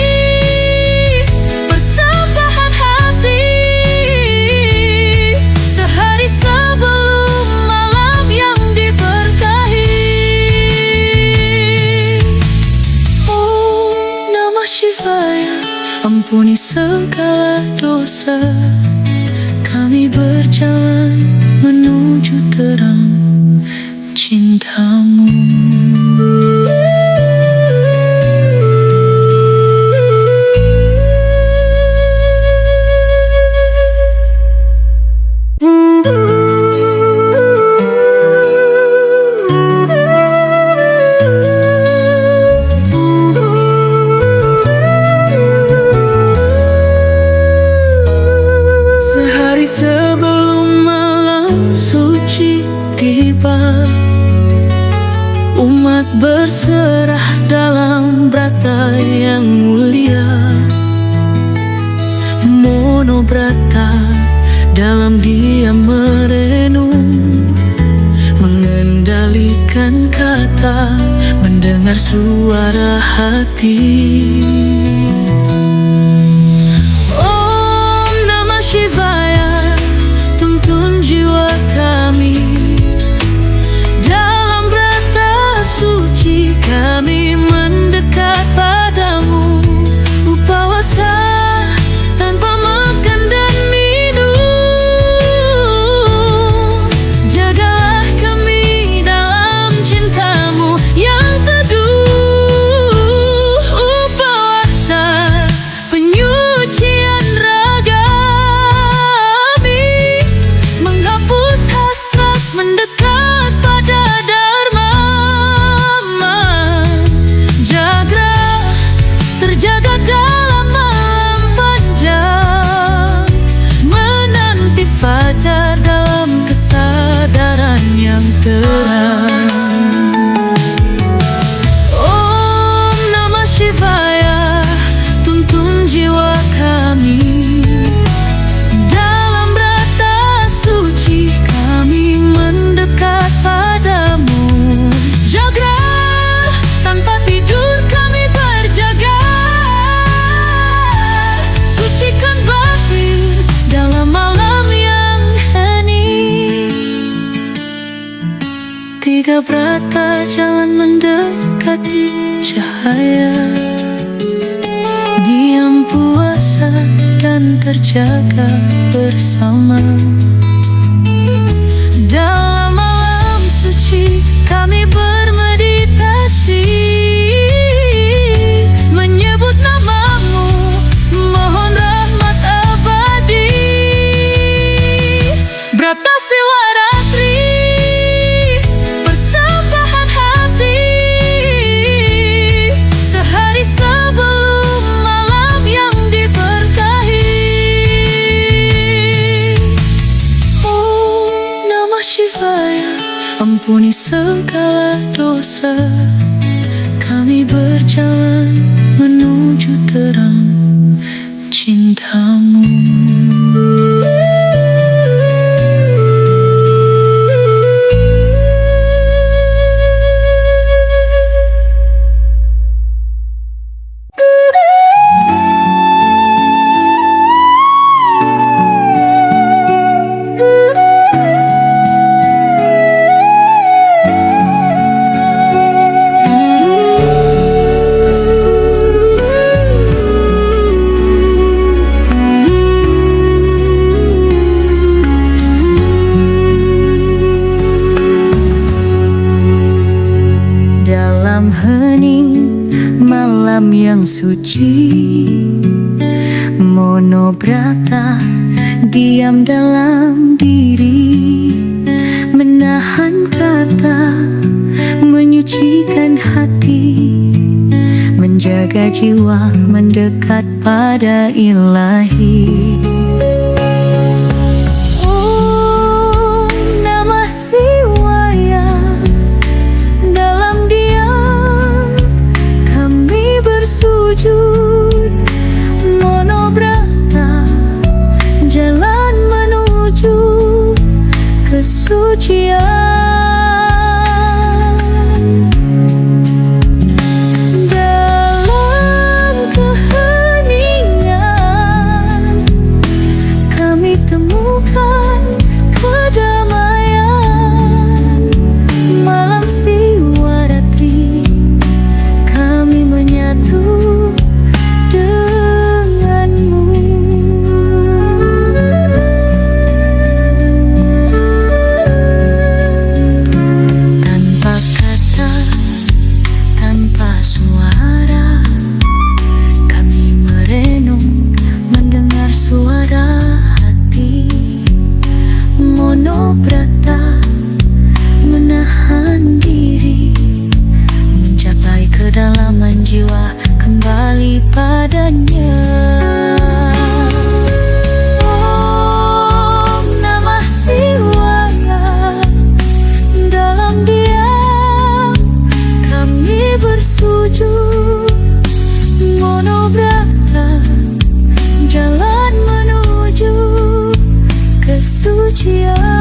S2: persembahan hati, sehari sebelum malam yang diberkahi. Oh Namah Shivaya, ampuni segala dosa, kami berjalan menuju terang cintamu. Sehari sebelum malam suci tiba, umat berserah dalam brata yang mulia. Monobrata dalam diam merenung, mengendalikan kata, mendengar suara hati. Om Namah Shivaya, tuntun jiwa kami. Dalam brata suci kami mendekat padamu, upawasa tanpa makan dan minum. Jagalah kami dalam cintamu yang teduh, upawasa penyucian ragami, menghapus hasrat mendekat pada Dharma. Jaga terjaga dalam malam panjang, menanti fajar dalam kesadaran yang terang. Om Namah Shivaya, tuntun jiwa kami. Dalam brata suci kami mendekat padamu. Jaga tanpa tidur kami berjaga, sucikan batin dalam malam yang hening. Tiga brata jalan mendekati cahaya, diam, puasa, dan terjaga bersama. Dalam malam suci kami bermeditasi, menyebut namamu, mohon rahmat abadi. Brata Siwaratri, persembahan hati, sehari sebelum malam yang diberkahi. Oh Namah Shivaya, ampuni segala dosa, kami berjalan menuju terang cintamu. Dalam hening malam yang suci, monobrata diam dalam diri, menahan kata, menyucikan hati, menjaga jiwa mendekat pada Ilahi. Om Namah Shivaya, Monobrata menahan diri, mencapai kedalaman jiwa, kembali padanya. Om Namah Shivaya. Dalam diam kami bersujud, Monobrata jalan menuju kesucian.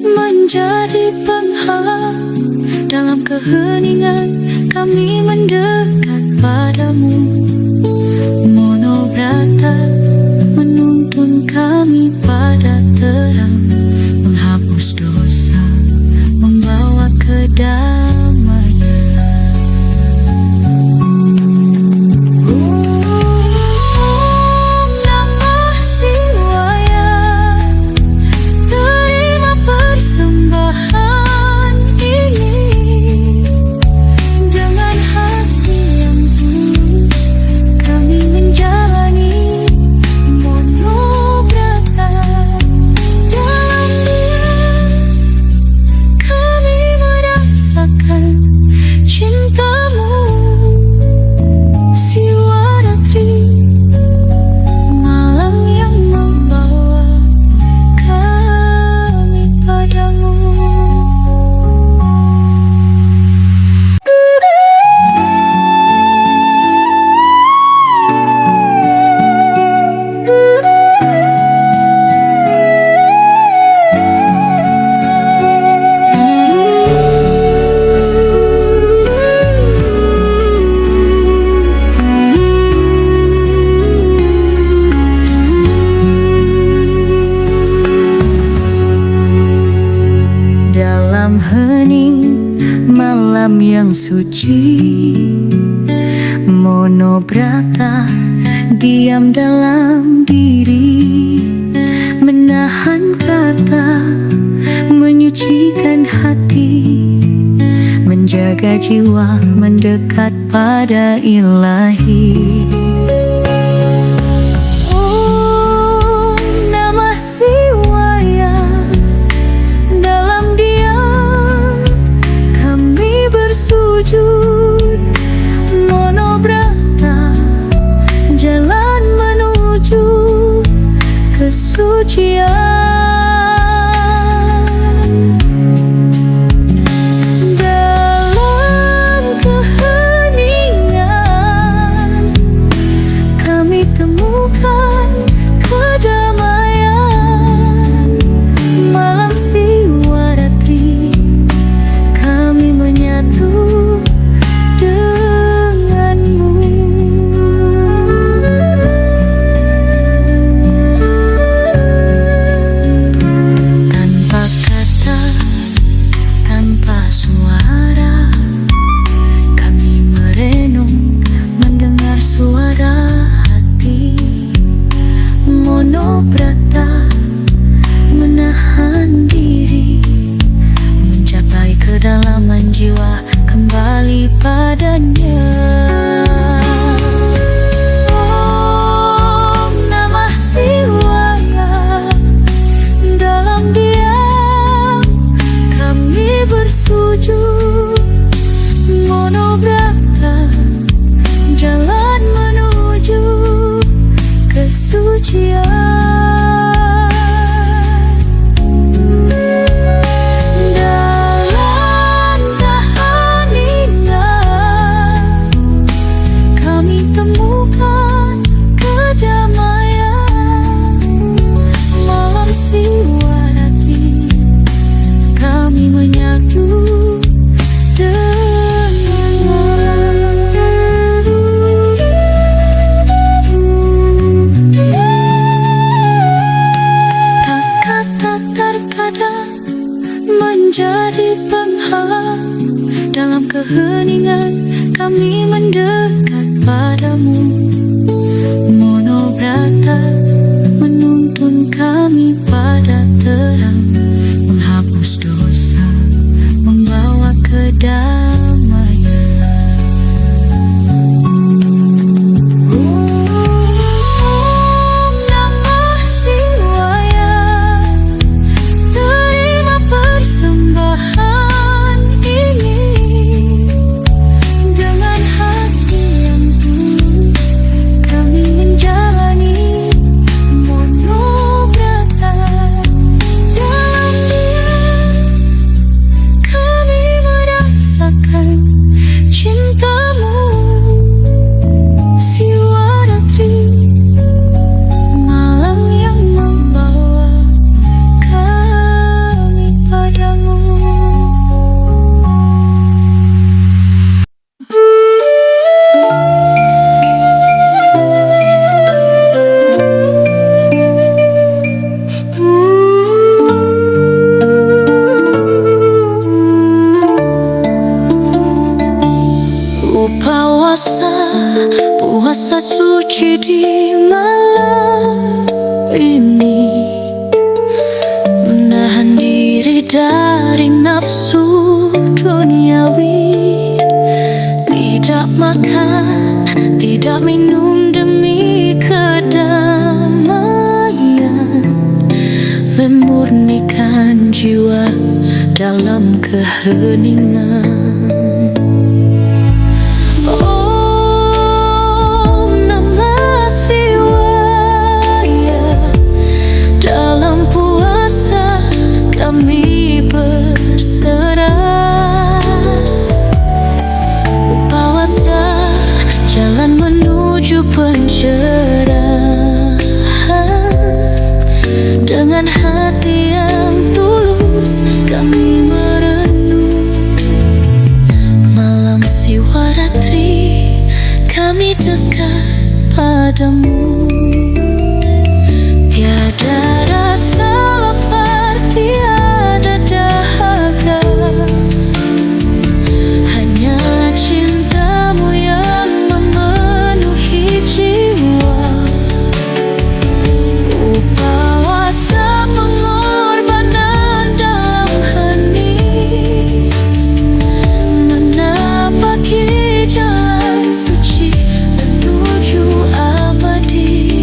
S2: Menjadi penghalang dalam keheningan, kami mendekat padamu. Monobrata menuntun kami pada terang, menghapus dosa, membawa kedamaian. Om Namah Shivaya. Terima persembahan ini dengan hati yang tulus, kami menjalani Monobrata. Dalam diam kami merasakan cintamu, Siwaratri, malam yang membawa kami padamu. Dalam hening malam yang suci, Monobrata diam dalam diri, menahan kata, menyucikan hati, menjaga jiwa, mendekat pada Ilahi. Om Namah Shivaya. Dalam diam kami bersujud, Monobrata jalan menuju kesucian. Dalam keheningan kami temukan kedamaian. Malam Siwaratri kami menyatu denganmu. Tanpa kata, tanpa suara, kami merenung mendengar suara hati. Monobrata menahan diri, mencapai kedalaman jiwa, kembali padanya. Om Namah Shivaya. Dalam diam kami bersujud, Monobrata jalan menuju kesucian. Dalam keheningan kami temukan kedamaian. Malam Siwaratri kami menyatu denganmu. Dalam keheningan kami mendekat padamu. Monobrata menuntun kami pada terang, menghapus dosa, membawa kedamaian. Puasa suci di malam ini, menahan diri dari nafsu duniawi. Tidak makan, tidak minum demi kedamaian, memurnikan jiwa dalam keheningan. Kami berserah, puasa jalan menuju pencerahan. Dengan hati yang tulus kami merenung, malam siwaratri kami dekat padamu. Tiada rasa lapar, tiada dahaga, hanya cintamu yang memenuhi jiwa. Upawasa pengorbanan dalam hening, menapaki jalan suci menuju abadi.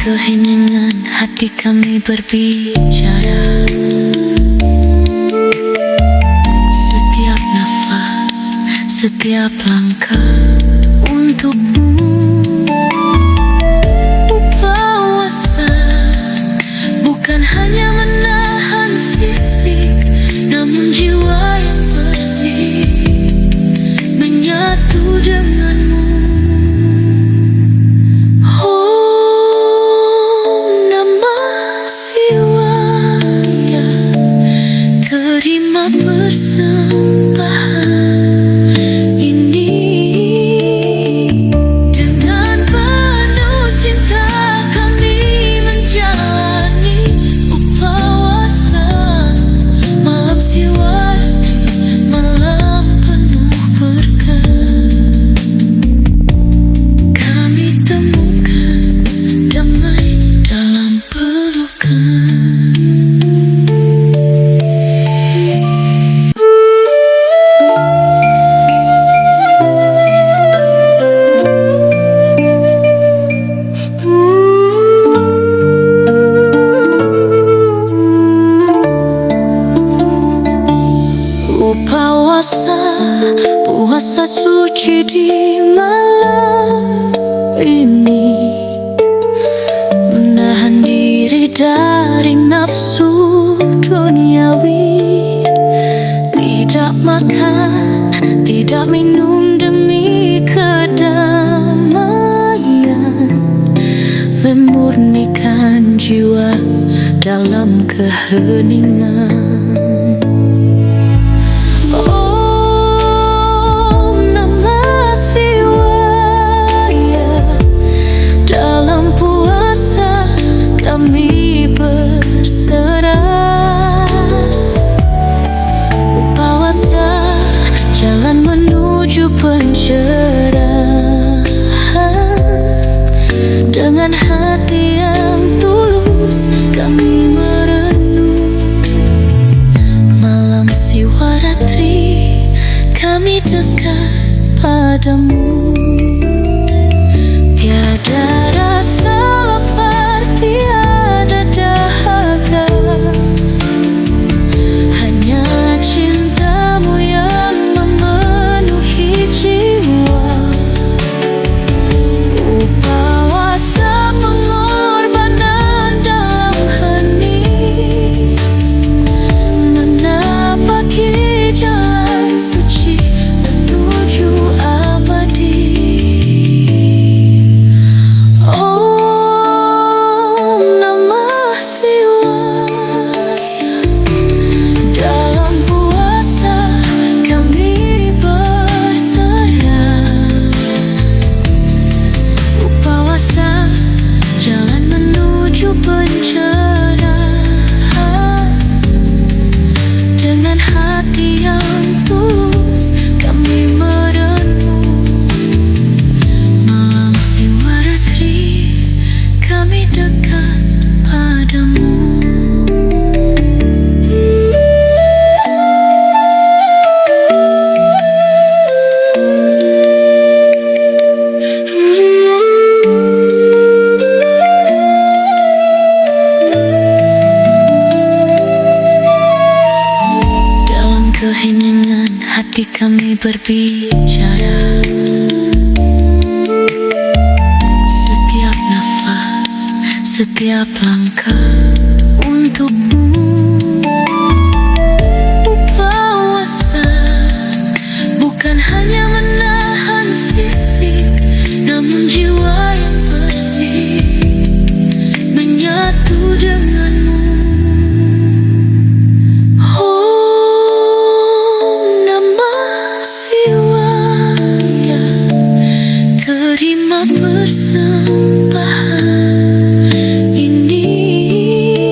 S2: Keheningan hati kami berbicara, setiap nafas, setiap langkah untukmu. Upawasa bukan hanya menahan fisik, namun jiwa yang bersih menyatu denganmu. Terima persembahan ini, dengan penuh cinta kami menjalani upawasa malam siwaratri, malam penuh berkah. Kami temukan damai dalam pelukan. Puasa, puasa suci di malam ini, menahan diri dari nafsu duniawi. Tidak makan, tidak minum demi kedamaian, memurnikan jiwa dalam keheningan. Kami berserah, puasa jalan menuju pencerahan. Dengan hati yang tulus kami merenung malam Siwaratri, kami dekat padamu. Tiada rasa lapar, tiada dahaga, hanya cintamu yang memenuhi jiwa. Puasa pengorbanan dalam hening, menapaki jalan suci menuju abadi. Dengan hati yang tulus kami merenung malam Siwaratri, kami dekat padamu. Keheningan hati kami berbicara, setiap nafas, setiap langkah untukmu. Puasa bukan hanya menahan fisik, namun jiwa yang bersih menyatu denganmu. Terima persembahan ini.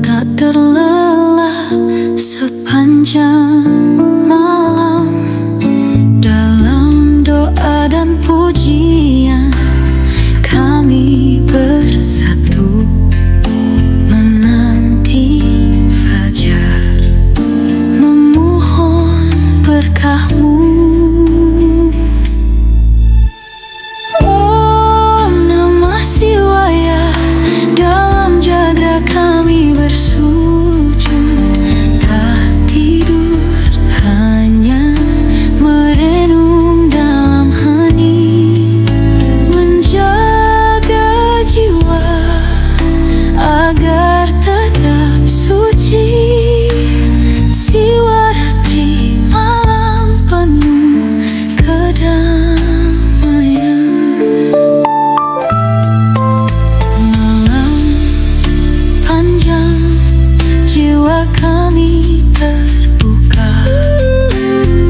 S1: tak terlelap sepanjang malam. Dalam doa dan pujian kami bersatu, menanti fajar, memohon berkah-Mu. Om Namah Shivaya, dalam jaga kami bersujud, tak tidur, hanya merenung dalam hening, menjaga jiwa agar tetap suci. Siwaratri, malam penuh kedamaian. Malam panjang, jiwa kami terbuka,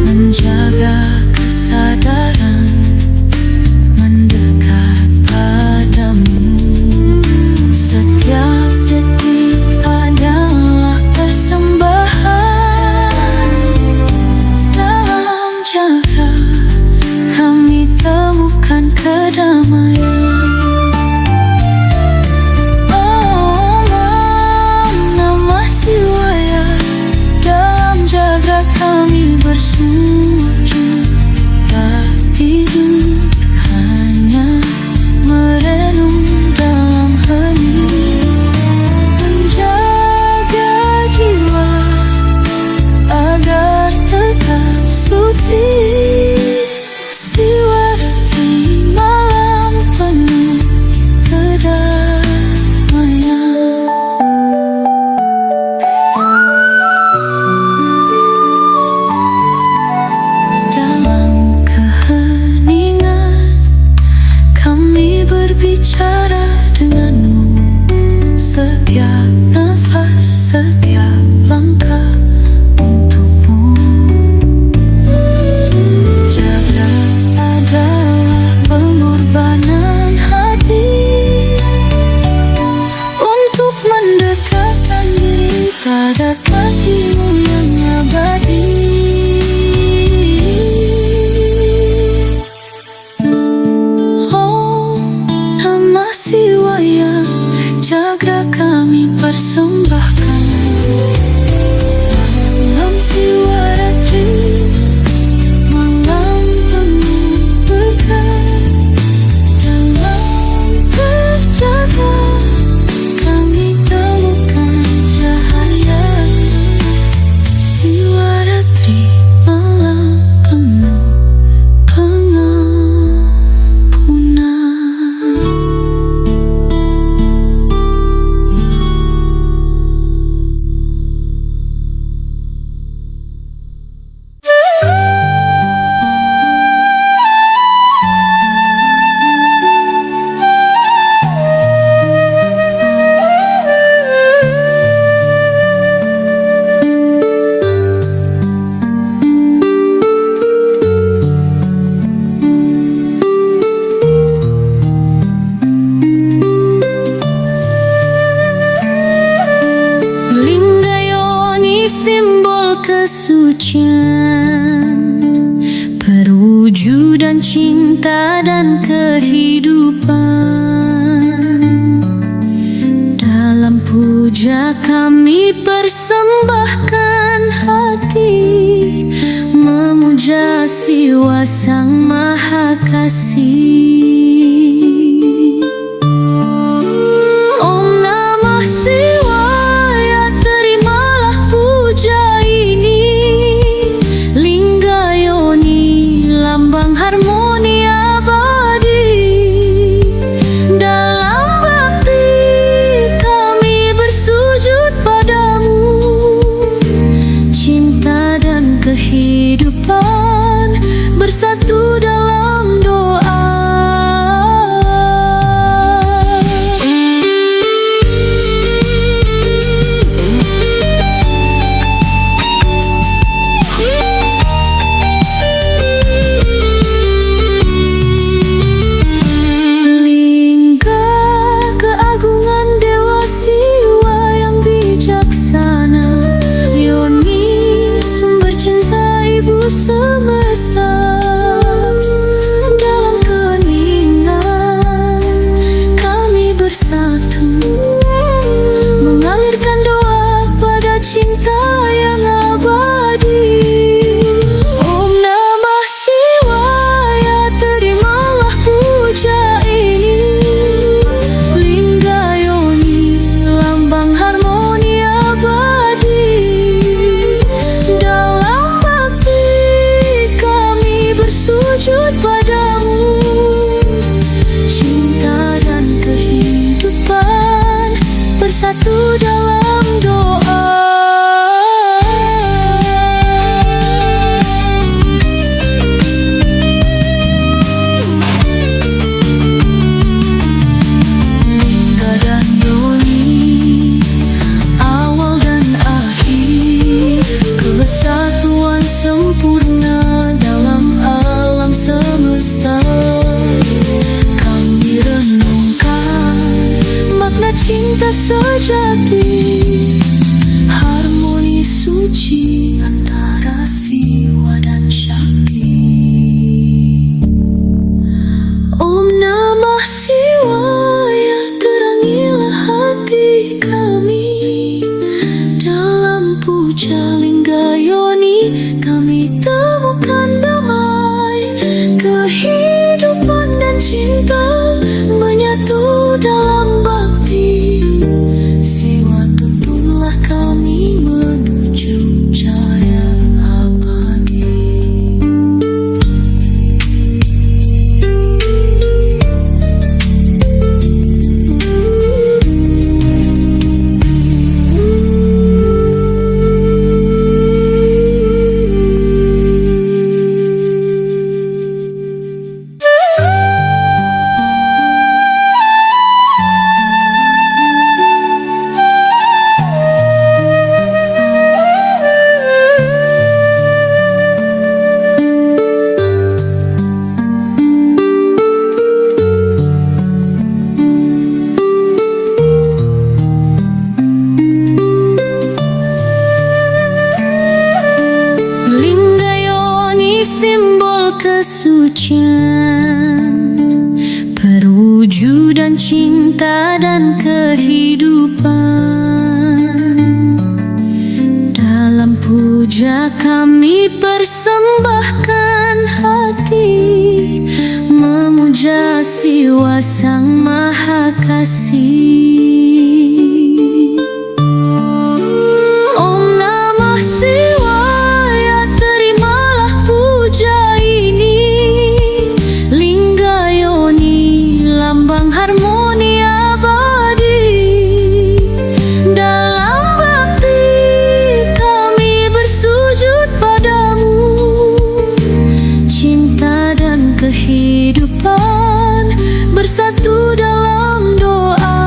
S1: menjaga kesadaran, mendekat padamu. Setiap detik adalah persembahan. Dalam jaga kami temukan kedamaian. Om Namah Shivaya, dalam jaga kami bersujud, tak tidur, hanya merenung dalam hening, menjaga jiwa agar tetap suci. Siwaratri, malam penuh kedamaian. Dalam keheningan kami berbicara denganmu. Setiap nafas, setiap langkah untukmu. Jaga adalah pengorbanan hati untuk mendekatkan diri pada kasih-Mu yang abadi. Om Namah Shivaya, jaga kami persembahkan. Malam Siwaratri, malam penuh berkah. Dalam terjaga kami temukan cahaya. Siwaratri, malam penuh pengampunan. Linggayoni, simbol kesucian, perwujudan cinta dan kehidupan. Dalam puja kami persembahkan hati, memuja Siwa Sang Maha Kasih. Om Namah Shivaya, terimalah puja ini. Linggayoni, lambang harmoni abadi. Dalam bakti kami bersujud padamu. Cinta dan kehidupan bersatu dalam doa.
S2: dalam puja Linggayoni kami temukan damai, kehidupan dan cinta menyatu dalam bakti. Siwa tuntunlah kami menuju jaya abadi. Kesucian, perwujudan cinta dan kehidupan. Dalam puja kami persembahkan hati, memuja Siwa Sang Maha Kasih.
S1: Harmoni abadi, dalam bakti kami bersujud padamu. Cinta dan kehidupan bersatu dalam doa.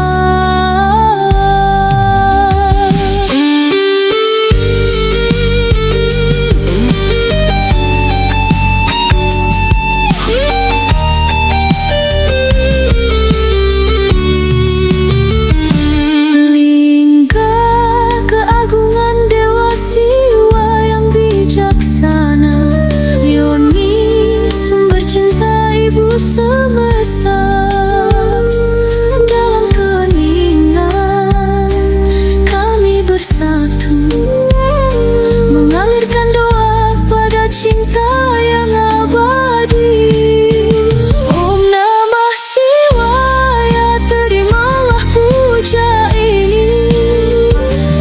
S1: Semesta dalam keningan kami bersatu, mengalirkan doa pada cinta yang abadi. Om Namah Shivaya, terimalah puja ini.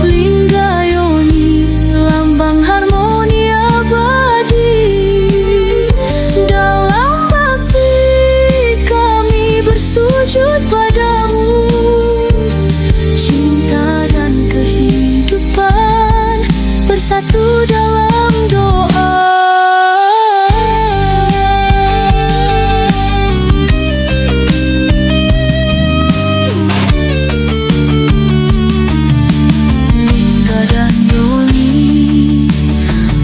S1: Linggayoni, lambang harmoni abadi. Sujud padamu, cinta dan kehidupan bersatu dalam doa. Lingga dan Yoni,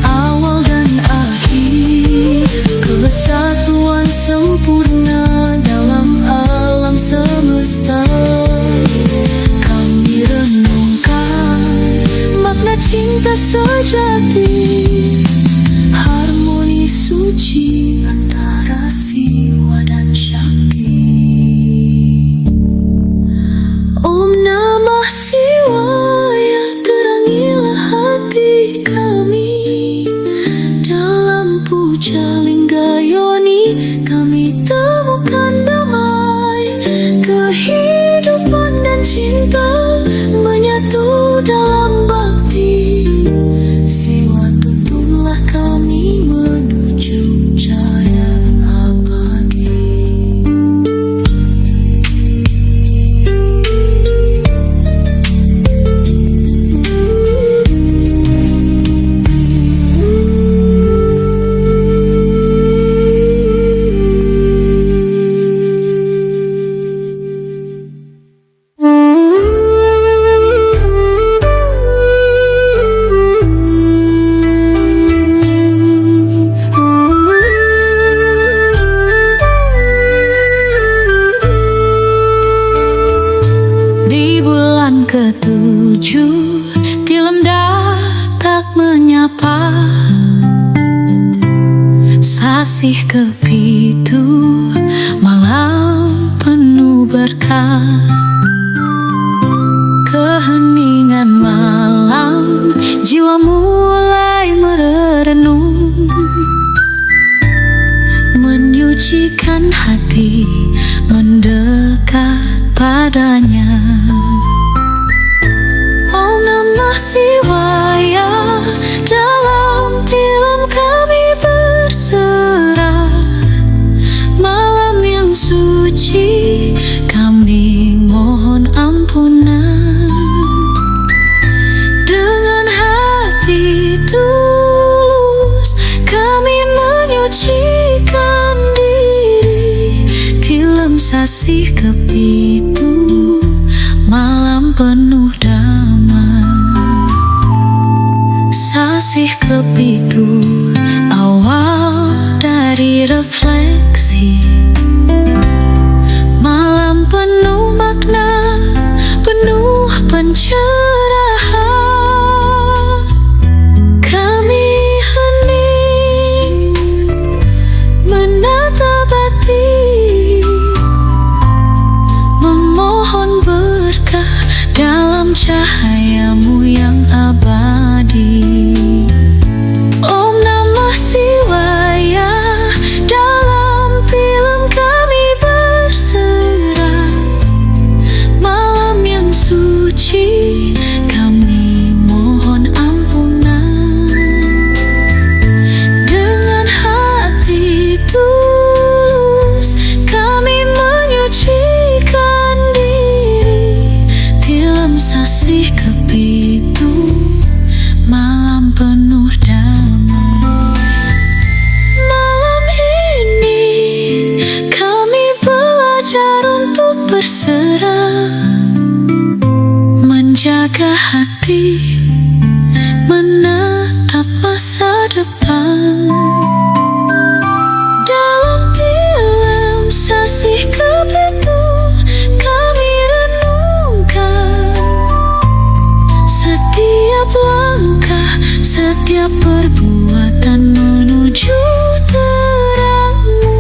S1: awal dan akhir, kesatuan sempurna dalam alam semesta. Kami renungkan makna cinta sejati, harmoni suci antara Siwa dan Shakti. Om Namah Shivaya, terangilah hati kami. Dalam puja Linggayoni kami temukan damai, kehidupan dan cinta menyatu dalam bakti. Siwa tuntunlah kami menuju jaya abadi. Di bulan ketujuh, Tilem Datak menyapa. Sasih kepitu, malam penuh berkah. Keheningan malam padanya. Om Namah Shivaya, dalam tilam kami berserah. Malam yang suci kami mohon ampunan. Dengan hati tulus kami menyucikan diri. Tilam sasih kepitu, malam penuh damai. Sasih kepitu, awal dari refleksi. Malam penuh makna, penuh pencerahan. Kami hening menatap hati, memohon berkah dalam cahayamu yang abadi. Om Namah Shivaya, dalam tilam kami berserah. Malam yang suci kami mohon ampunan. Dengan hati tulus kami menyucikan diri. Tilam sasih kepitu, malam penuh damai. Malam ini kami belajar untuk berserah, menjaga hati, menatap masa depan. Dalam tilam sasih kepitu kami renungkan setiap langkah, setiap perbuatan menuju terang-Mu.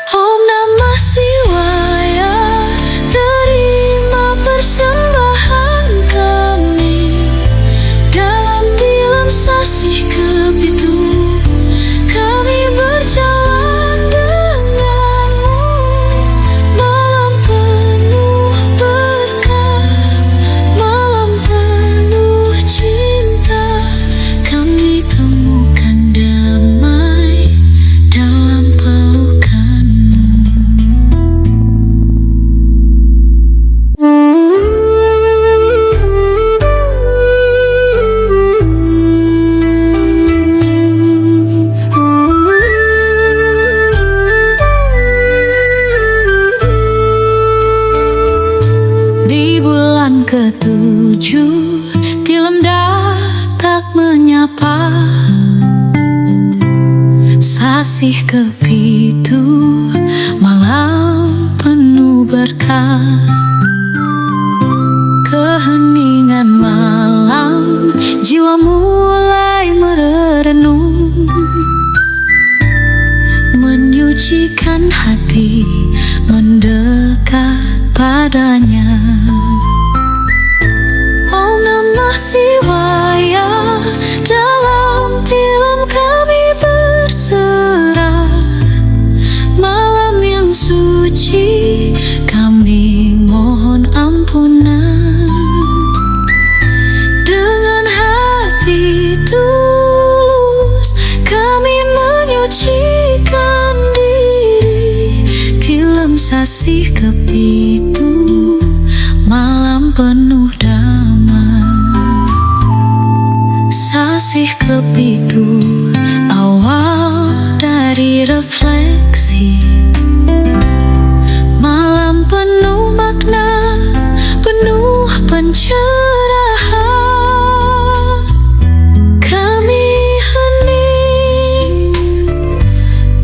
S1: Om Namah Shivaya, terima persembahan kami. Dalam tilam sasih kepitu kami berjalan denganmu. Malam penuh berkah, malam penuh cinta. Kami temukan damai dalam pelukan-Mu. Di bulan ketujuh, tilam datak menyapa. Sasih kepitu, malam penuh berkah. Keheningan malam, jiwa mulai merenung, menyucikan hati, mendekat padanya. Om Namah Shivaya, dalam tilam kami berserah. Malam yang suci kami mohon ampunan. Dengan hati tulus kami menyucikan diri. Tilam sasih kepitu, malam penuh damai. Sasih kepitu, awal dari refleksi. Malam penuh makna, penuh pencerahan. Kami hening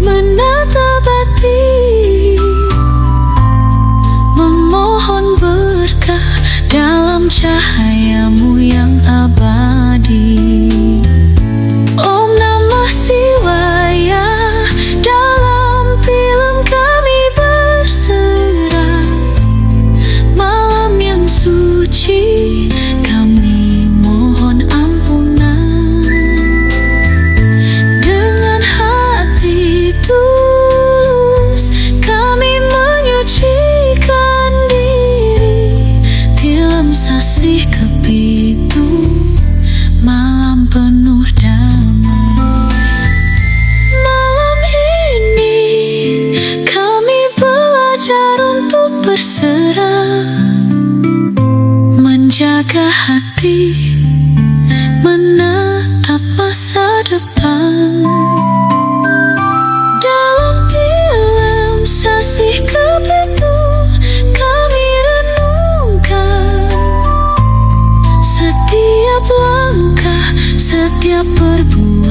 S1: menatap hati, memohon berkah dalam cahayamu yang abadi. Om Namah Shivaya, dalam tilam menjaga hati, menatap masa depan. Dalam film Sasih Kepitu kami renungkan setiap langkah, setiap perbuatan